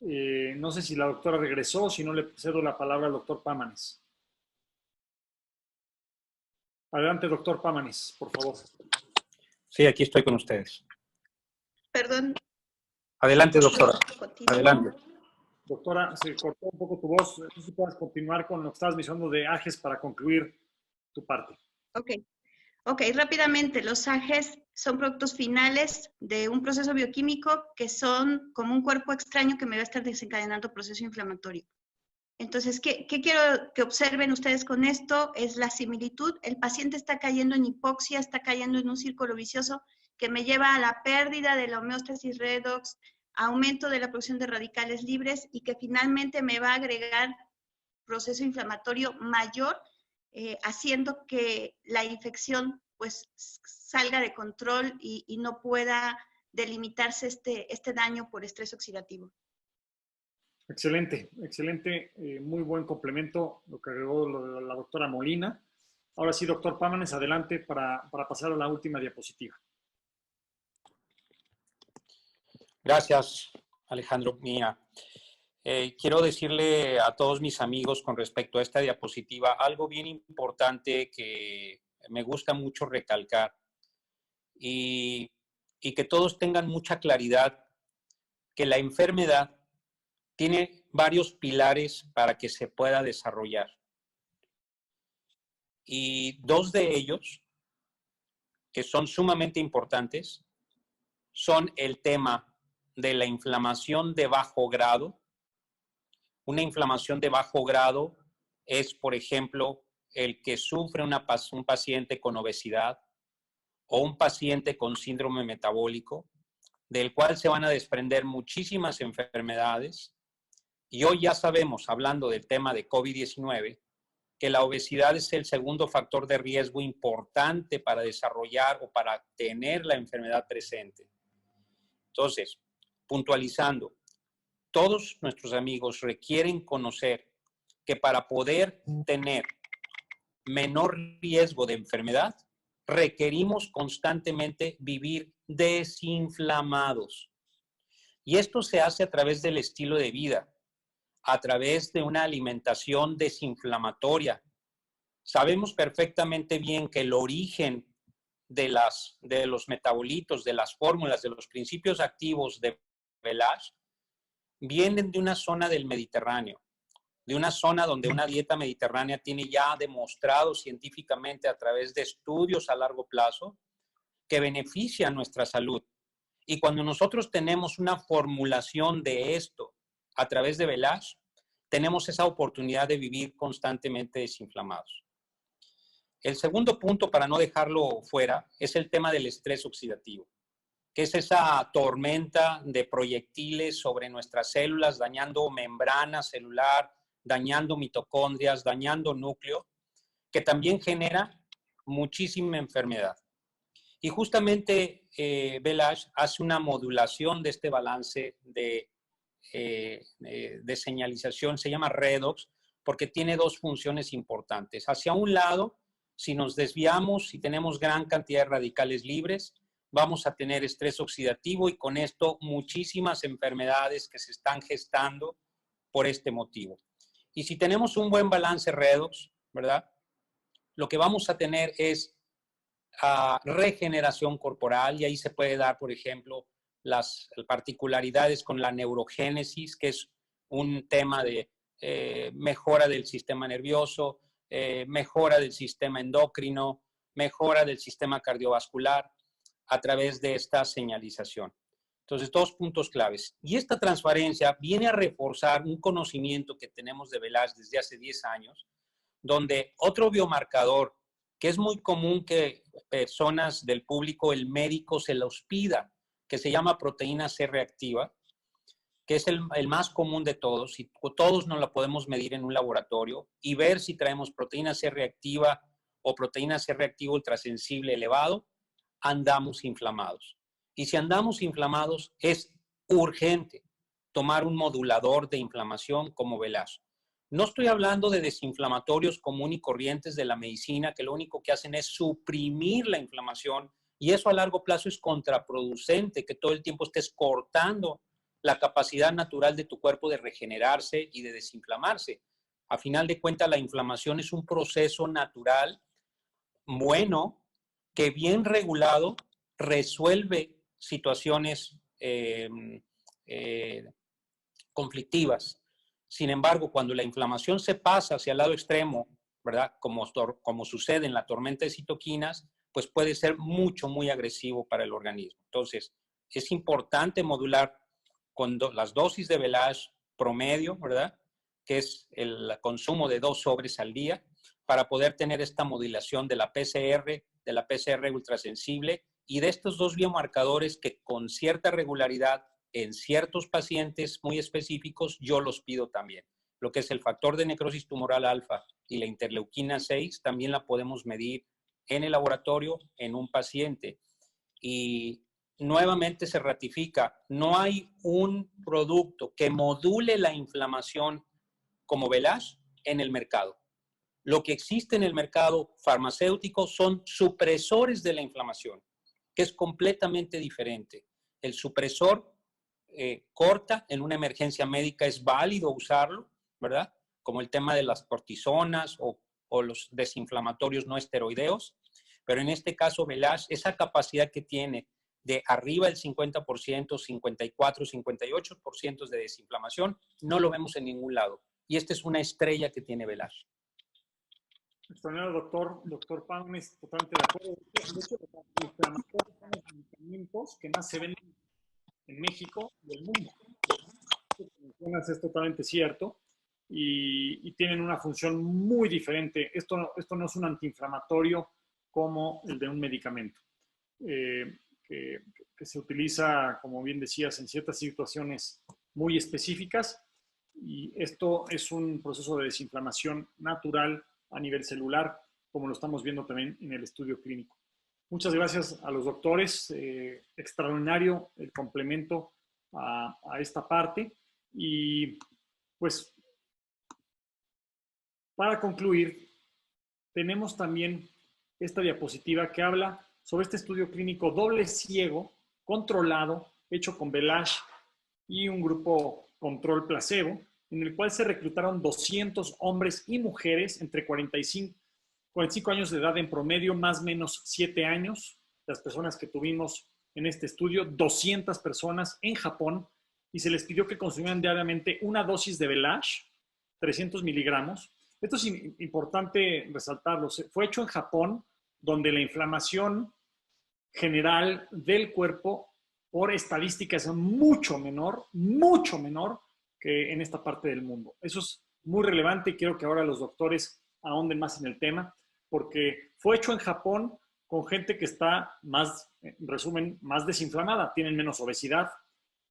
No sé si la doctora regresó, si no le cedo la palabra al doctor Pámanes. Adelante, doctor Pámanes, por favor. Sí, aquí estoy con ustedes. Perdón. Adelante, doctora. Adelante. Doctora, se cortó un poco tu voz. No sé si puedes continuar con lo que estabas mencionando de AGEs para concluir tu parte. Ok, rápidamente, los AGEs son productos finales de un proceso bioquímico que son como un cuerpo extraño que me va a estar desencadenando proceso inflamatorio. Entonces, ¿qué quiero que observen ustedes con esto? Es la similitud. El paciente está cayendo en hipoxia, está cayendo en un círculo vicioso que me lleva a la pérdida de la homeostasis redox, aumento de la producción de radicales libres y que finalmente me va a agregar proceso inflamatorio mayor haciendo que la infección pues salga de control y no pueda delimitarse este daño por estrés oxidativo. Excelente, excelente, muy buen complemento lo que agregó la doctora Molina. Ahora sí, doctor Pámanes, adelante para pasar a la última diapositiva. Gracias, Alejandro. Mira, quiero decirle a todos mis amigos con respecto a esta diapositiva algo bien importante que me gusta mucho recalcar y que todos tengan mucha claridad que la enfermedad tiene varios pilares para que se pueda desarrollar. Y dos de ellos, que son sumamente importantes, son el tema de la inflamación de bajo grado. Una inflamación de bajo grado es, por ejemplo, el que sufre un paciente con obesidad o un paciente con síndrome metabólico, del cual se van a desprender muchísimas enfermedades. Y hoy ya sabemos, hablando del tema de COVID-19, que la obesidad es el segundo factor de riesgo importante para desarrollar o para tener la enfermedad presente. Entonces, puntualizando, todos nuestros amigos requieren conocer que para poder tener menor riesgo de enfermedad, requerimos constantemente vivir desinflamados. Y esto se hace a través del estilo de vida, a través de una alimentación desinflamatoria. Sabemos perfectamente bien que el origen de los metabolitos, de las fórmulas, de los principios activos de Velage, vienen de una zona del Mediterráneo, de una zona donde una dieta mediterránea tiene ya demostrado científicamente a través de estudios a largo plazo que beneficia nuestra salud. Y cuando nosotros tenemos una formulación de esto a través de Velage, tenemos esa oportunidad de vivir constantemente desinflamados. El segundo punto, para no dejarlo fuera, es el tema del estrés oxidativo, que es esa tormenta de proyectiles sobre nuestras células, dañando membrana celular, dañando mitocondrias, dañando núcleo, que también genera muchísima enfermedad. Y justamente Velage hace una modulación de este balance de señalización, se llama redox, porque tiene dos funciones importantes. Hacia un lado, si nos desviamos, si tenemos gran cantidad de radicales libres, vamos a tener estrés oxidativo y con esto muchísimas enfermedades que se están gestando por este motivo. Y si tenemos un buen balance redox, ¿verdad? Lo que vamos a tener es regeneración corporal y ahí se puede dar, por ejemplo, las particularidades con la neurogénesis, que es un tema de mejora del sistema nervioso, mejora del sistema endocrino, mejora del sistema cardiovascular a través de esta señalización. Entonces, dos puntos claves. Y esta transferencia viene a reforzar un conocimiento que tenemos de Velage desde hace 10 años, donde otro biomarcador que es muy común que personas del público, el médico se los pida, que se llama proteína C reactiva, que es el más común de todos, y todos nos la podemos medir en un laboratorio y ver si traemos proteína C reactiva o proteína C reactiva ultrasensible elevado, andamos inflamados. Y si andamos inflamados, es urgente tomar un modulador de inflamación como Velage. No estoy hablando de desinflamatorios comunes y corrientes de la medicina que lo único que hacen es suprimir la inflamación y eso a largo plazo es contraproducente, que todo el tiempo estés cortando la capacidad natural de tu cuerpo de regenerarse y de desinflamarse. A final de cuentas, la inflamación es un proceso natural bueno que bien regulado resuelve situaciones conflictivas. Sin embargo, cuando la inflamación se pasa hacia el lado extremo, ¿verdad? Como sucede en la tormenta de citoquinas, pues puede ser muy agresivo para el organismo. Entonces, es importante modular con las dosis de Velage promedio, ¿verdad? Que es el consumo de 2 sobres al día, para poder tener esta modulación de la PCR ultrasensible y de estos dos biomarcadores que con cierta regularidad en ciertos pacientes muy específicos yo los pido también. lo que es el factor de necrosis tumoral alfa y la interleuquina 6, también la podemos medir en el laboratorio en un paciente. Y nuevamente se ratifica, no hay un producto que module la inflamación como Velash en el mercado. Lo que existe en el mercado farmacéutico son supresores de la inflamación, que es completamente diferente. El supresor corta en una emergencia médica, es válido usarlo, ¿verdad? Como el tema de las cortisonas o los desinflamatorios no esteroideos, pero en este caso Velash, esa capacidad que tiene de arriba del 50%, 54, 58% de desinflamación, no lo vemos en ningún lado. Y esta es una estrella que tiene Velash. Extraordinario, doctor Paunes, totalmente de acuerdo. De hecho, los inflamatorios son los medicamentos que más se venden en México y el mundo. Lo que mencionas es totalmente cierto y tienen una función muy diferente. Esto no es un antiinflamatorio como el de un medicamento, que se utiliza, como bien decías, en ciertas situaciones muy específicas, y esto es un proceso de desinflamación natural a nivel celular, como lo estamos viendo también en el estudio clínico. Muchas gracias a los doctores, extraordinario el complemento a esta parte. Y pues, para concluir, tenemos también esta diapositiva que habla sobre este estudio clínico doble ciego, controlado, hecho con Velash y un grupo control placebo, en el cual se reclutaron 200 hombres y mujeres entre 45 años de edad en promedio, más o menos 7 años. Las personas que tuvimos en este estudio, 200 personas en Japón, y se les pidió que consumieran diariamente una dosis de Velash, 300 miligramos. Esto es importante resaltarlo. Fue hecho en Japón, donde la inflamación general del cuerpo, por estadística, es mucho menor que en esta parte del mundo. Eso es muy relevante y quiero que ahora los doctores ahonden más en el tema, porque fue hecho en Japón con gente que está más, en resumen, más desinflamada. Tienen menos obesidad,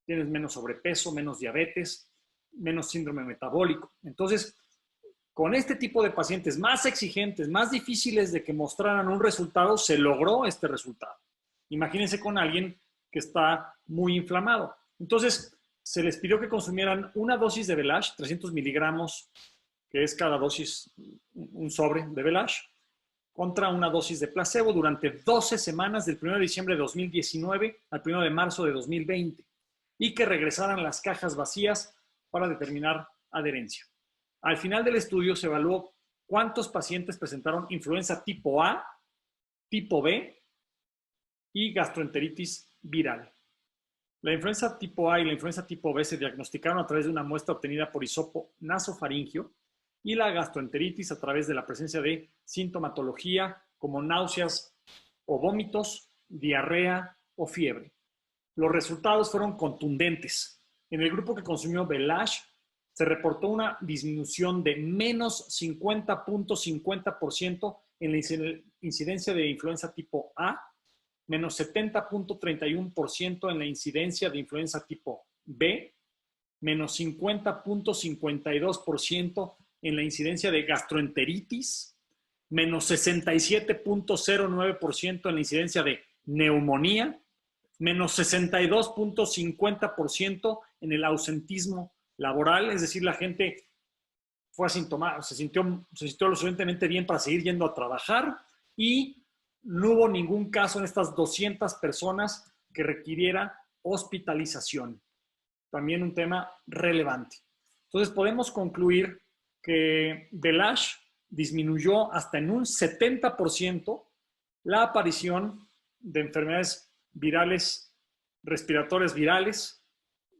tienen menos sobrepeso, menos diabetes, menos síndrome metabólico. Entonces, con este tipo de pacientes más exigentes, más difíciles de que mostraran un resultado, se logró este resultado. Imagínense con alguien que está muy inflamado. Entonces, se les pidió que consumieran una dosis de Velash, 300 miligramos, que es cada dosis un sobre de Velash, contra una dosis de placebo durante 12 semanas, del 1 de diciembre de 2019 al 1 de marzo de 2020, y que regresaran las cajas vacías para determinar adherencia. Al final del estudio se evaluó cuántos pacientes presentaron influenza tipo A, tipo B y gastroenteritis viral. La influenza tipo A y la influenza tipo B se diagnosticaron a través de una muestra obtenida por hisopo nasofaringio, y la gastroenteritis a través de la presencia de sintomatología como náuseas o vómitos, diarrea o fiebre. Los resultados fueron contundentes. En el grupo que consumió Velash se reportó una disminución de menos 50.50% en la incidencia de influenza tipo A, menos 70.31% en la incidencia de influenza tipo B, menos 50.52% en la incidencia de gastroenteritis, menos 67.09% en la incidencia de neumonía, menos 62.50% en el ausentismo laboral, es decir, la gente fue asintomática, se sintió lo suficientemente bien para seguir yendo a trabajar, y no hubo ningún caso en estas 200 personas que requiriera hospitalización. También un tema relevante. Entonces podemos concluir que Velash disminuyó hasta en un 70% la aparición de enfermedades virales, respiratorias virales.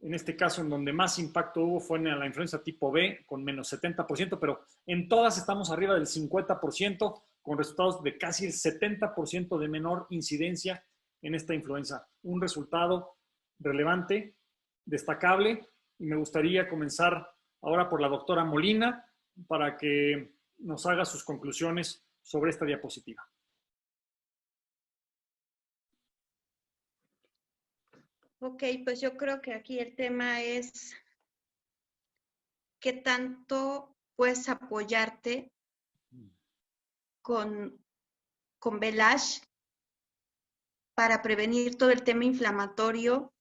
En este caso, en donde más impacto hubo fue en la influenza tipo B, con menos 70%, pero en todas estamos arriba del 50%, con resultados de casi el 70% de menor incidencia en esta influenza. Un resultado relevante, destacable, y me gustaría comenzar ahora por la doctora Molina para que nos haga sus conclusiones sobre esta diapositiva. Ok, pues yo creo que aquí el tema es qué tanto puedes apoyarte con Velash para prevenir todo el tema inflamatorio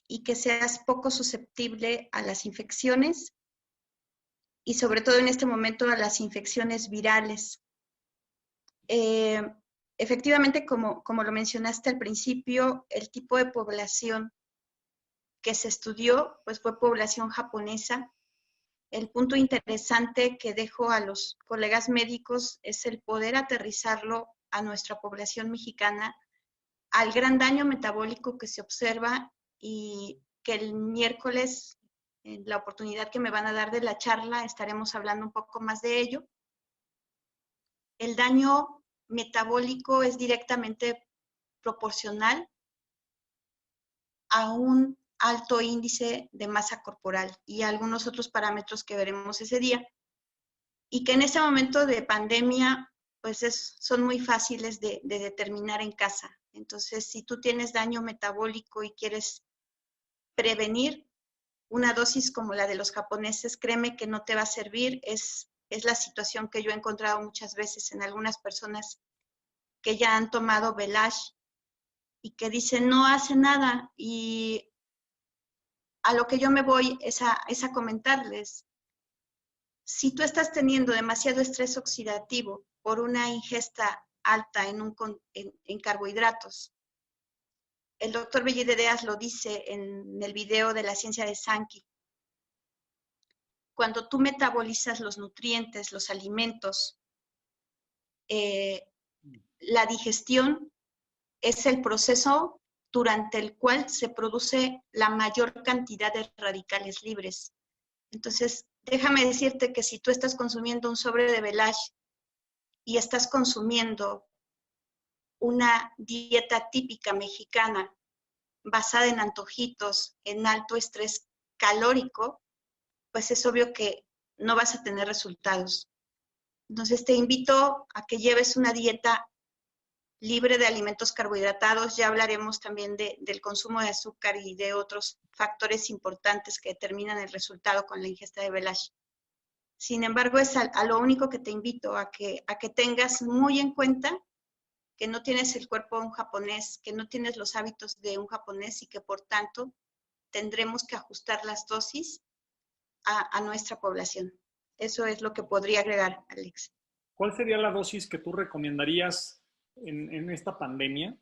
y que seas poco susceptible a las infecciones y sobre todo en este momento a las infecciones virales. Efectivamente, como lo mencionaste al principio, el tipo de población que se estudió pues fue población japonesa. El punto interesante que dejo a los colegas médicos es el poder aterrizarlo a nuestra población mexicana, al gran daño metabólico que se observa y que el miércoles, en la oportunidad que me van a dar de la charla, estaremos hablando un poco más de ello. El daño metabólico es directamente proporcional a un alto índice de masa corporal y a algunos otros parámetros que veremos ese día. Y que en este momento de pandemia, pues son muy fáciles de determinar en casa. Entonces, si tú tienes daño metabólico y quieres prevenir, una dosis como la de los japoneses, créeme que no te va a servir. Es la situación que yo he encontrado muchas veces en algunas personas que ya han tomado Velash y que dicen no hace nada. Y a lo que yo me voy es a comentarles, si tú estás teniendo demasiado estrés oxidativo por una ingesta alta en carbohidratos, el doctor Bellidereas lo dice en el video de la ciencia de Sankey, cuando tú metabolizas los nutrientes, los alimentos, la digestión es el proceso durante el cual se produce la mayor cantidad de radicales libres. Entonces, déjame decirte que si tú estás consumiendo un sobre de Velash y estás consumiendo una dieta típica mexicana basada en antojitos, en alto estrés calórico, pues es obvio que no vas a tener resultados. Entonces te invito a que lleves una dieta libre de alimentos carbohidratados. Ya hablaremos también del consumo de azúcar y de otros factores importantes que determinan el resultado con la ingesta de Velash. Sin embargo, es a lo único que te invito, a que tengas muy en cuenta que no tienes el cuerpo de un japonés, que no tienes los hábitos de un japonés y que por tanto tendremos que ajustar las dosis a nuestra población. Eso es lo que podría agregar, Alex. ¿Cuál sería la dosis que tú recomendarías en esta pandemia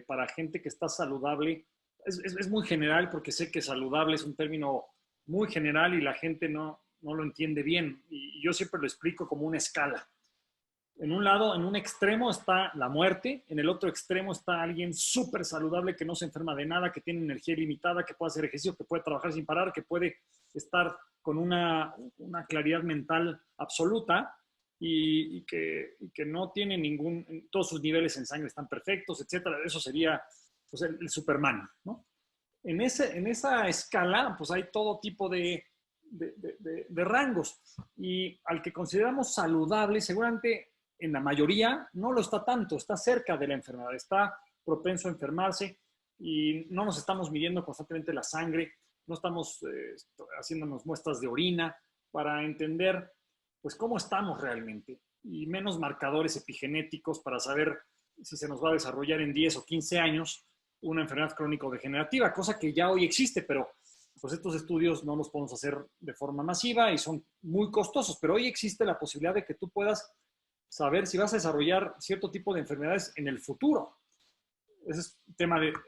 para gente que está saludable? Es muy general porque sé que saludable es un término muy general y la gente no lo entiende bien. Y yo siempre lo explico como una escala. En un lado, en un extremo está la muerte, en el otro extremo está alguien súper saludable que no se enferma de nada, que tiene energía ilimitada, que puede hacer ejercicio, que puede trabajar sin parar, que puede estar con una claridad mental absoluta y que no tiene todos sus niveles en sangre están perfectos, etcétera. Eso sería pues, el Superman, ¿no? En esa escala, pues hay todo tipo de rangos. Y al que consideramos saludable, seguramente en la mayoría no lo está tanto, está cerca de la enfermedad, está propenso a enfermarse y no nos estamos midiendo constantemente la sangre, no estamos haciéndonos muestras de orina para entender pues cómo estamos realmente y menos marcadores epigenéticos para saber si se nos va a desarrollar en 10 o 15 años una enfermedad crónico-degenerativa, cosa que ya hoy existe, pero pues estos estudios no los podemos hacer de forma masiva y son muy costosos, pero hoy existe la posibilidad de que tú puedas saber si vas a desarrollar cierto tipo de enfermedades en el futuro. Ese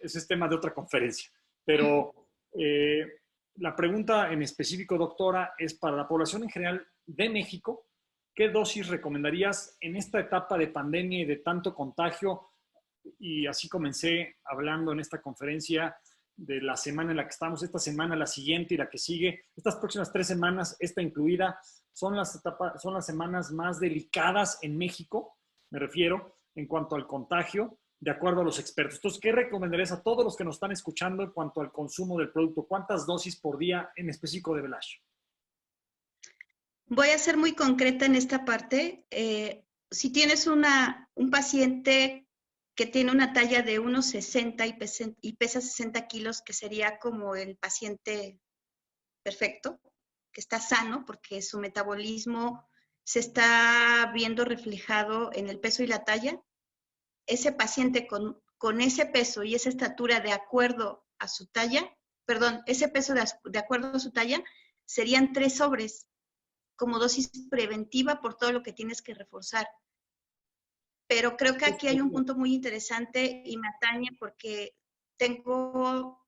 es tema de otra conferencia. Pero la pregunta en específico, doctora, es para la población en general de México, ¿qué dosis recomendarías en esta etapa de pandemia y de tanto contagio? Y así comencé hablando en esta conferencia de la semana en la que estamos, esta semana, la siguiente y la que sigue, estas próximas 3 semanas, esta incluida, son las semanas más delicadas en México, me refiero, en cuanto al contagio, de acuerdo a los expertos. Entonces, ¿qué recomendarías a todos los que nos están escuchando en cuanto al consumo del producto? ¿Cuántas dosis por día en específico de Velash? Voy a ser muy concreta en esta parte. Si tienes un paciente que tiene una talla de 1,60 y pesa 60 kilos, que sería como el paciente perfecto, que está sano, porque su metabolismo se está viendo reflejado en el peso y la talla. Ese paciente con ese peso y esa estatura de acuerdo a su talla, perdón, ese peso de acuerdo a su talla, serían 3 sobres como dosis preventiva por todo lo que tienes que reforzar. Pero creo que aquí hay un punto muy interesante y me atañe porque tengo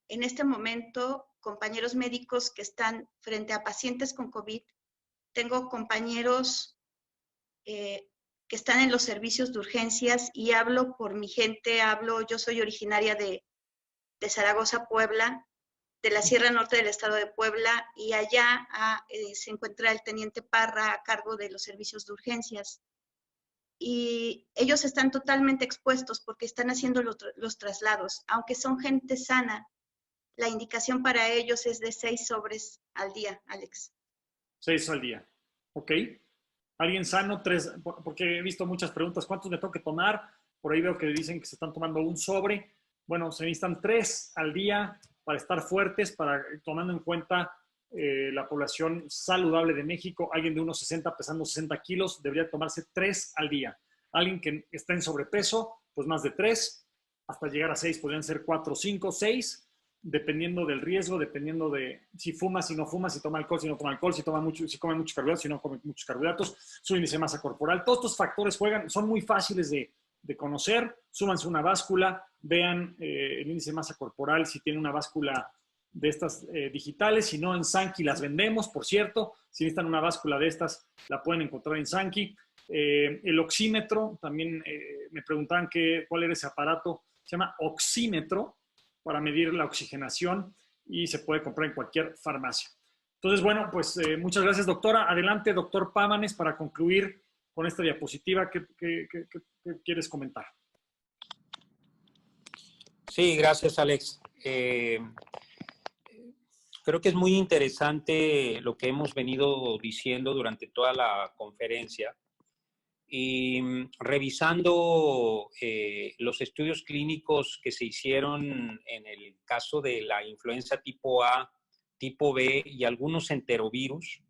en este momento compañeros médicos que están frente a pacientes con COVID. Tengo compañeros que están en los servicios de urgencias y hablo por mi gente, yo soy originaria de Zaragoza, Puebla, de la Sierra Norte del estado de Puebla, y allá se encuentra el teniente Parra a cargo de los servicios de urgencias. Y ellos están totalmente expuestos porque están haciendo los traslados. Aunque son gente sana, la indicación para ellos es de 6 sobres al día, Alex. 6 al día. Ok. ¿Alguien sano? 3, porque he visto muchas preguntas. ¿Cuántos me tengo que tomar? Por ahí veo que dicen que se están tomando un sobre. Bueno, se necesitan 3 al día para estar fuertes, tomando en cuenta la población saludable de México. Alguien de 1,60 pesando 60 kilos debería tomarse 3 al día. Alguien que está en sobrepeso, pues más de 3, hasta llegar a 6, podrían ser 4, 5, 6, dependiendo del riesgo, dependiendo de si fuma, si no fuma, si toma alcohol, si no toma alcohol, si come muchos carbohidratos, si no come muchos carbohidratos, su índice de masa corporal. Todos estos factores son muy fáciles de conocer. Súbanse una báscula, vean el índice de masa corporal, si tiene una báscula de estas digitales. Si no, en Sankey las vendemos, por cierto. Si necesitan una báscula de estas, la pueden encontrar en Sankey. El oxímetro, también me preguntaban cuál era ese aparato. Se llama oxímetro, para medir la oxigenación, y se puede comprar en cualquier farmacia. Entonces, bueno, pues muchas gracias, doctora. Adelante, doctor Pámanes, para concluir con esta diapositiva. ¿Qué quieres comentar? Sí, gracias, Alex. Creo que es muy interesante lo que hemos venido diciendo durante toda la conferencia. Y revisando los estudios clínicos que se hicieron en el caso de la influenza tipo A, tipo B y algunos enterovirus,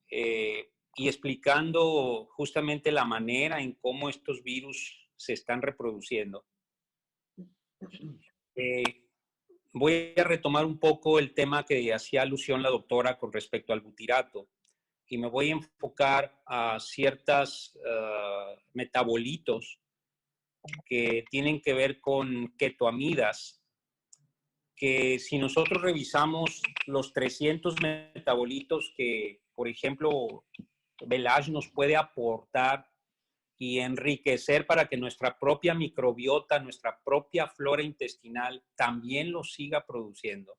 y explicando justamente la manera en cómo estos virus se están reproduciendo, voy a retomar un poco el tema que hacía alusión la doctora con respecto al butirato. Y me voy a enfocar a ciertos metabolitos que tienen que ver con ketoamidas, que si nosotros revisamos los 300 metabolitos que, por ejemplo, Velage nos puede aportar y enriquecer para que nuestra propia microbiota, nuestra propia flora intestinal también los siga produciendo.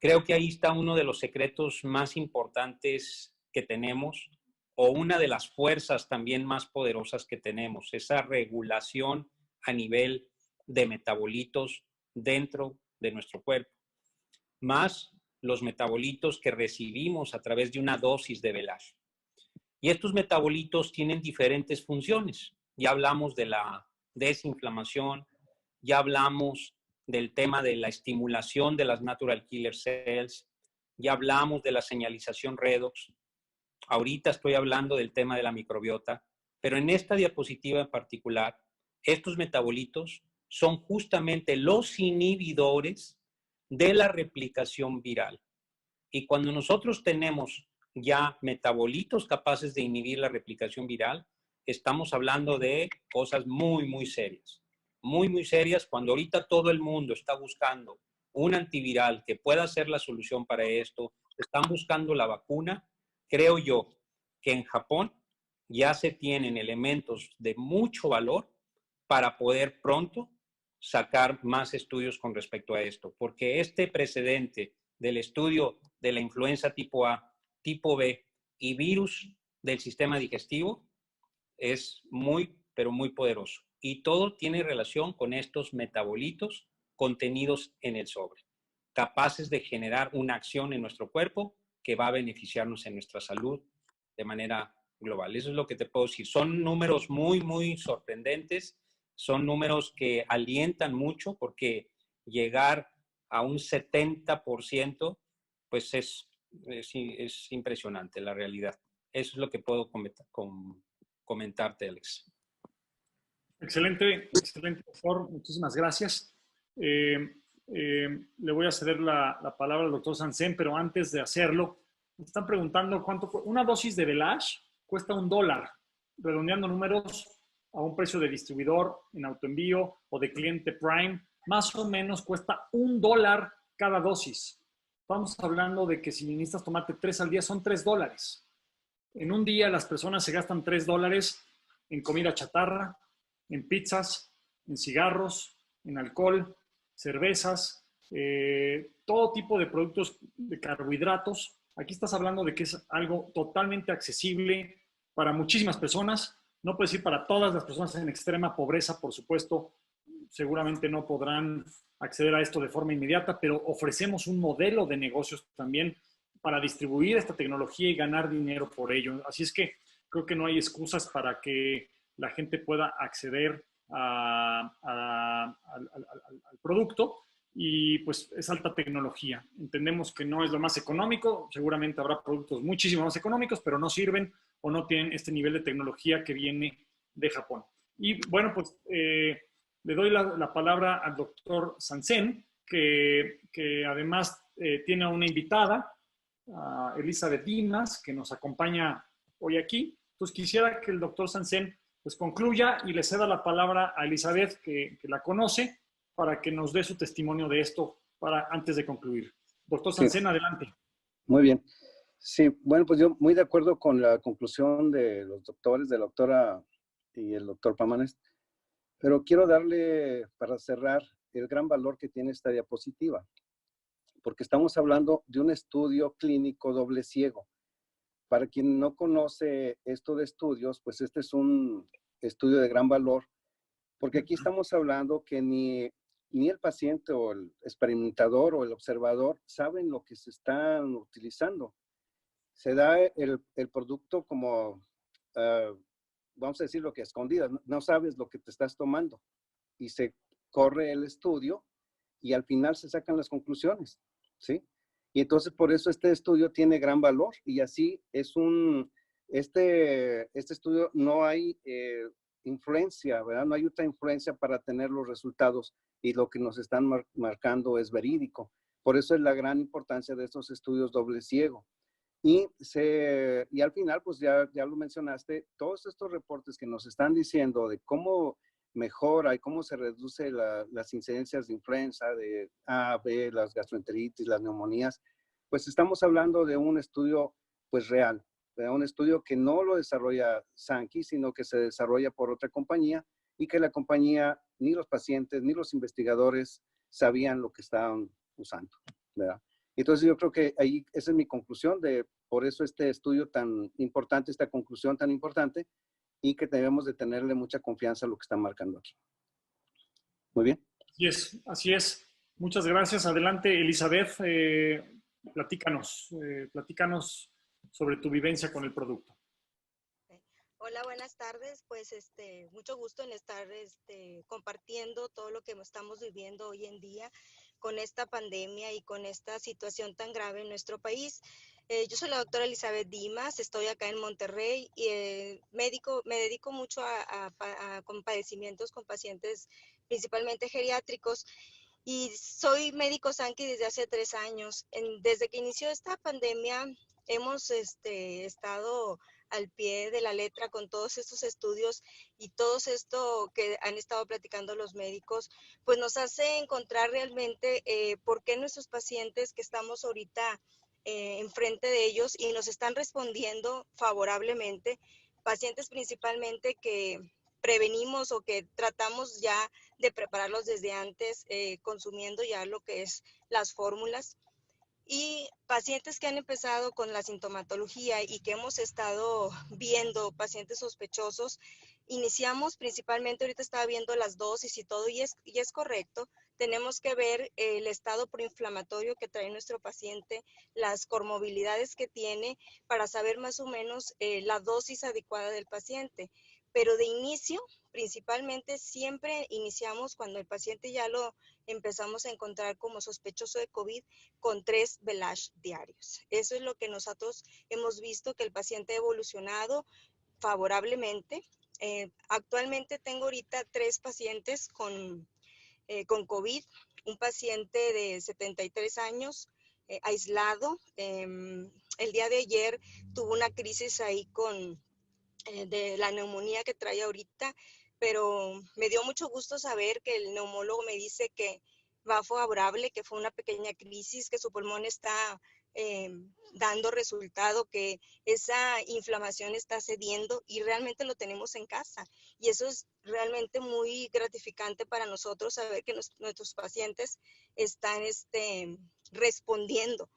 Creo que ahí está uno de los secretos más importantes que tenemos, o una de las fuerzas también más poderosas que tenemos, esa regulación a nivel de metabolitos dentro de nuestro cuerpo, más los metabolitos que recibimos a través de una dosis de Velage. Y estos metabolitos tienen diferentes funciones. Ya hablamos de la desinflamación, ya hablamos del tema de la estimulación de las natural killer cells, ya hablamos de la señalización redox, ahorita estoy hablando del tema de la microbiota, pero en esta diapositiva en particular, estos metabolitos son justamente los inhibidores de la replicación viral. Y cuando nosotros tenemos ya metabolitos capaces de inhibir la replicación viral, estamos hablando de cosas muy, muy serias. Muy, muy serias, cuando ahorita todo el mundo está buscando un antiviral que pueda ser la solución para esto, están buscando la vacuna. Creo yo que en Japón ya se tienen elementos de mucho valor para poder pronto sacar más estudios con respecto a esto, porque este precedente del estudio de la influenza tipo A, tipo B y virus del sistema digestivo es muy, pero muy poderoso. Y todo tiene relación con estos metabolitos contenidos en el sobre, capaces de generar una acción en nuestro cuerpo que va a beneficiarnos en nuestra salud de manera global. Eso es lo que te puedo decir. Son números muy, muy sorprendentes. Son números que alientan mucho porque llegar a un 70% pues es impresionante la realidad. Eso es lo que puedo comentarte, Alex. Excelente, excelente, doctor. Muchísimas gracias. Le voy a ceder la palabra al doctor Sanzen, pero antes de hacerlo, me están preguntando cuánto una dosis de Velash cuesta $1, redondeando números a un precio de distribuidor en autoenvío o de cliente Prime, más o menos cuesta $1 cada dosis. Estamos hablando de que si necesitas tomarte 3 al día son $3. En un día las personas se gastan $3 en comida chatarra, en pizzas, en cigarros, en alcohol, cervezas, todo tipo de productos de carbohidratos. Aquí estás hablando de que es algo totalmente accesible para muchísimas personas. No puedes ir para todas las personas en extrema pobreza, por supuesto. Seguramente no podrán acceder a esto de forma inmediata, pero ofrecemos un modelo de negocios también para distribuir esta tecnología y ganar dinero por ello. Así es que creo que no hay excusas para que la gente pueda acceder al producto y pues es alta tecnología. Entendemos que no es lo más económico, seguramente habrá productos muchísimo más económicos, pero no sirven o no tienen este nivel de tecnología que viene de Japón. Y bueno, pues le doy la palabra al doctor Sanzen, que además tiene una invitada, Elizabeth Dimas, que nos acompaña hoy aquí. Entonces quisiera que el doctor Sanzen pues concluya y le ceda la palabra a Elizabeth, que la conoce, para que nos dé su testimonio de esto antes de concluir. Doctor Sanzen, sí. Adelante. Muy bien. Sí, bueno, pues yo muy de acuerdo con la conclusión de los doctores, de la doctora y el doctor Pamanes, pero quiero darle, para cerrar, el gran valor que tiene esta diapositiva, porque estamos hablando de un estudio clínico doble ciego. Para quien no conoce esto de estudios, pues este es un estudio de gran valor, porque aquí estamos hablando que ni el paciente o el experimentador o el observador saben lo que se están utilizando. Se da el producto como, vamos a decir, lo que escondidas, no sabes lo que te estás tomando. Y se corre el estudio y al final se sacan las conclusiones, ¿sí? Y entonces por eso este estudio tiene gran valor y así es este estudio no hay influencia, ¿verdad? No hay otra influencia para tener los resultados y lo que nos están marcando es verídico. Por eso es la gran importancia de estos estudios doble ciego. Y al final, pues ya lo mencionaste, todos estos reportes que nos están diciendo de cómo mejora y cómo se reduce las incidencias de influenza, de A, B, las gastroenteritis, las neumonías, pues estamos hablando de un estudio pues real, de un estudio que no lo desarrolla Sankey, sino que se desarrolla por otra compañía y que la compañía, ni los pacientes, ni los investigadores sabían lo que estaban usando, ¿verdad? Entonces yo creo que ahí esa es mi conclusión por eso este estudio tan importante, esta conclusión tan importante, y que debemos de tenerle mucha confianza a lo que está marcando aquí. Muy bien. Así es, así es. Muchas gracias. Adelante, Elizabeth. Platícanos sobre tu vivencia con el producto. Hola, buenas tardes. Pues mucho gusto en estar compartiendo todo lo que estamos viviendo hoy en día con esta pandemia y con esta situación tan grave en nuestro país. Yo soy la doctora Elizabeth Dimas, estoy acá en Monterrey y me dedico mucho a padecimientos con pacientes principalmente geriátricos y soy médico Sankey desde hace 3 años. Desde que inició esta pandemia hemos estado al pie de la letra con todos estos estudios y todo esto que han estado platicando los médicos, pues nos hace encontrar realmente por qué nuestros pacientes que estamos ahorita enfrente de ellos y nos están respondiendo favorablemente, pacientes principalmente que prevenimos o que tratamos ya de prepararlos desde antes, consumiendo ya lo que es las fórmulas. Y pacientes que han empezado con la sintomatología y que hemos estado viendo, pacientes sospechosos, iniciamos principalmente, ahorita estaba viendo las dosis y todo, y es correcto, tenemos que ver el estado proinflamatorio que trae nuestro paciente, las comorbilidades que tiene, para saber más o menos la dosis adecuada del paciente. Pero de inicio, principalmente siempre iniciamos cuando el paciente ya lo empezamos a encontrar como sospechoso de COVID con 3 velash diarios. Eso es lo que nosotros hemos visto, que el paciente ha evolucionado favorablemente. Actualmente tengo ahorita 3 pacientes con COVID, un paciente de 73 años, aislado. El día de ayer tuvo una crisis ahí de la neumonía que trae ahorita, pero me dio mucho gusto saber que el neumólogo me dice que va favorable, que fue una pequeña crisis, que su pulmón está dando resultado, que esa inflamación está cediendo y realmente lo tenemos en casa. Y eso es realmente muy gratificante para nosotros, saber que nuestros pacientes están respondiendo.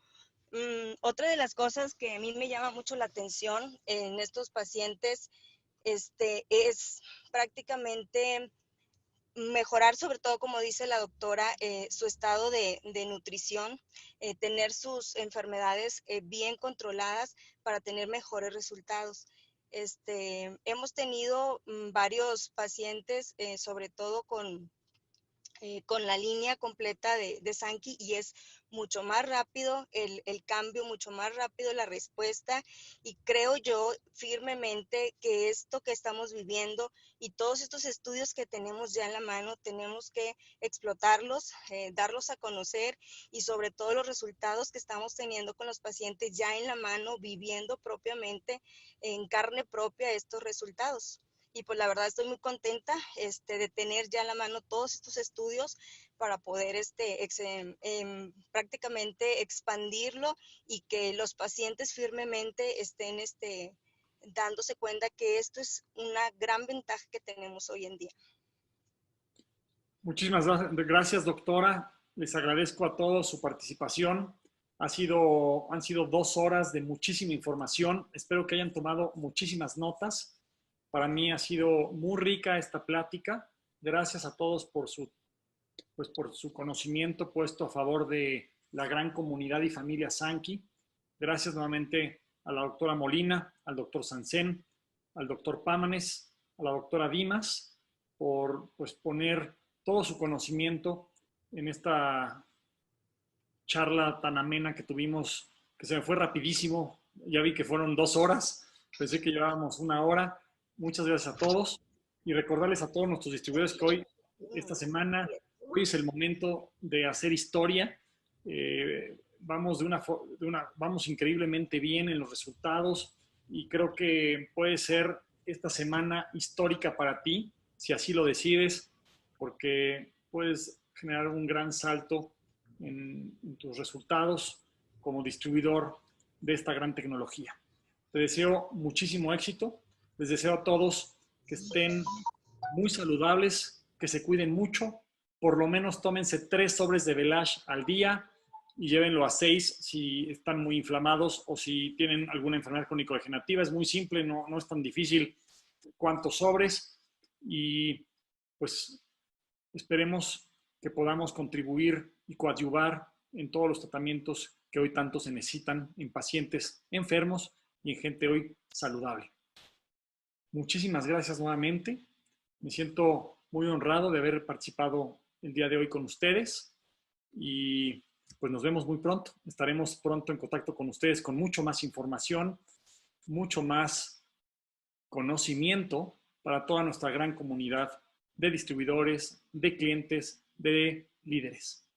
Otra de las cosas que a mí me llama mucho la atención en estos pacientes es prácticamente mejorar, sobre todo como dice la doctora, su estado de nutrición, tener sus enfermedades bien controladas para tener mejores resultados. Hemos tenido varios pacientes, sobre todo con la línea completa de Sankey, y es mucho más rápido el cambio, mucho más rápido la respuesta, y creo yo firmemente que esto que estamos viviendo y todos estos estudios que tenemos ya en la mano, tenemos que explotarlos, darlos a conocer, y sobre todo los resultados que estamos teniendo con los pacientes ya en la mano, viviendo propiamente en carne propia estos resultados. Y pues la verdad estoy muy contenta de tener ya en la mano todos estos estudios para poder prácticamente expandirlo, y que los pacientes firmemente estén dándose cuenta que esto es una gran ventaja que tenemos hoy en día. Muchísimas gracias, doctora. Les agradezco a todos su participación. Han sido 2 horas de muchísima información. Espero que hayan tomado muchísimas notas. Para mí ha sido muy rica esta plática. Gracias a todos por su conocimiento puesto a favor de la gran comunidad y familia Sankey. Gracias nuevamente a la doctora Molina, al doctor Sansen, al doctor Pámanes, a la doctora Dimas, por poner todo su conocimiento en esta charla tan amena que tuvimos, que se me fue rapidísimo. Ya vi que fueron 2 horas, pensé que llevábamos 1 hora. Muchas gracias a todos, y recordarles a todos nuestros distribuidores que hoy es el momento de hacer historia. Vamos vamos increíblemente bien en los resultados, y creo que puede ser esta semana histórica para ti, si así lo decides, porque puedes generar un gran salto en tus resultados como distribuidor de esta gran tecnología. Te deseo muchísimo éxito. Les deseo a todos que estén muy saludables, que se cuiden mucho. Por lo menos tómense 3 sobres de Velash al día y llévenlo a 6 si están muy inflamados o si tienen alguna enfermedad crónico-degenerativa. Es muy simple, no es tan difícil cuántos sobres, y pues esperemos que podamos contribuir y coadyuvar en todos los tratamientos que hoy tanto se necesitan en pacientes enfermos y en gente hoy saludable. Muchísimas gracias nuevamente. Me siento muy honrado de haber participado el día de hoy con ustedes, y pues nos vemos muy pronto. Estaremos pronto en contacto con ustedes con mucho más información, mucho más conocimiento para toda nuestra gran comunidad de distribuidores, de clientes, de líderes.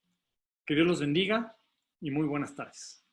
Que Dios los bendiga y muy buenas tardes.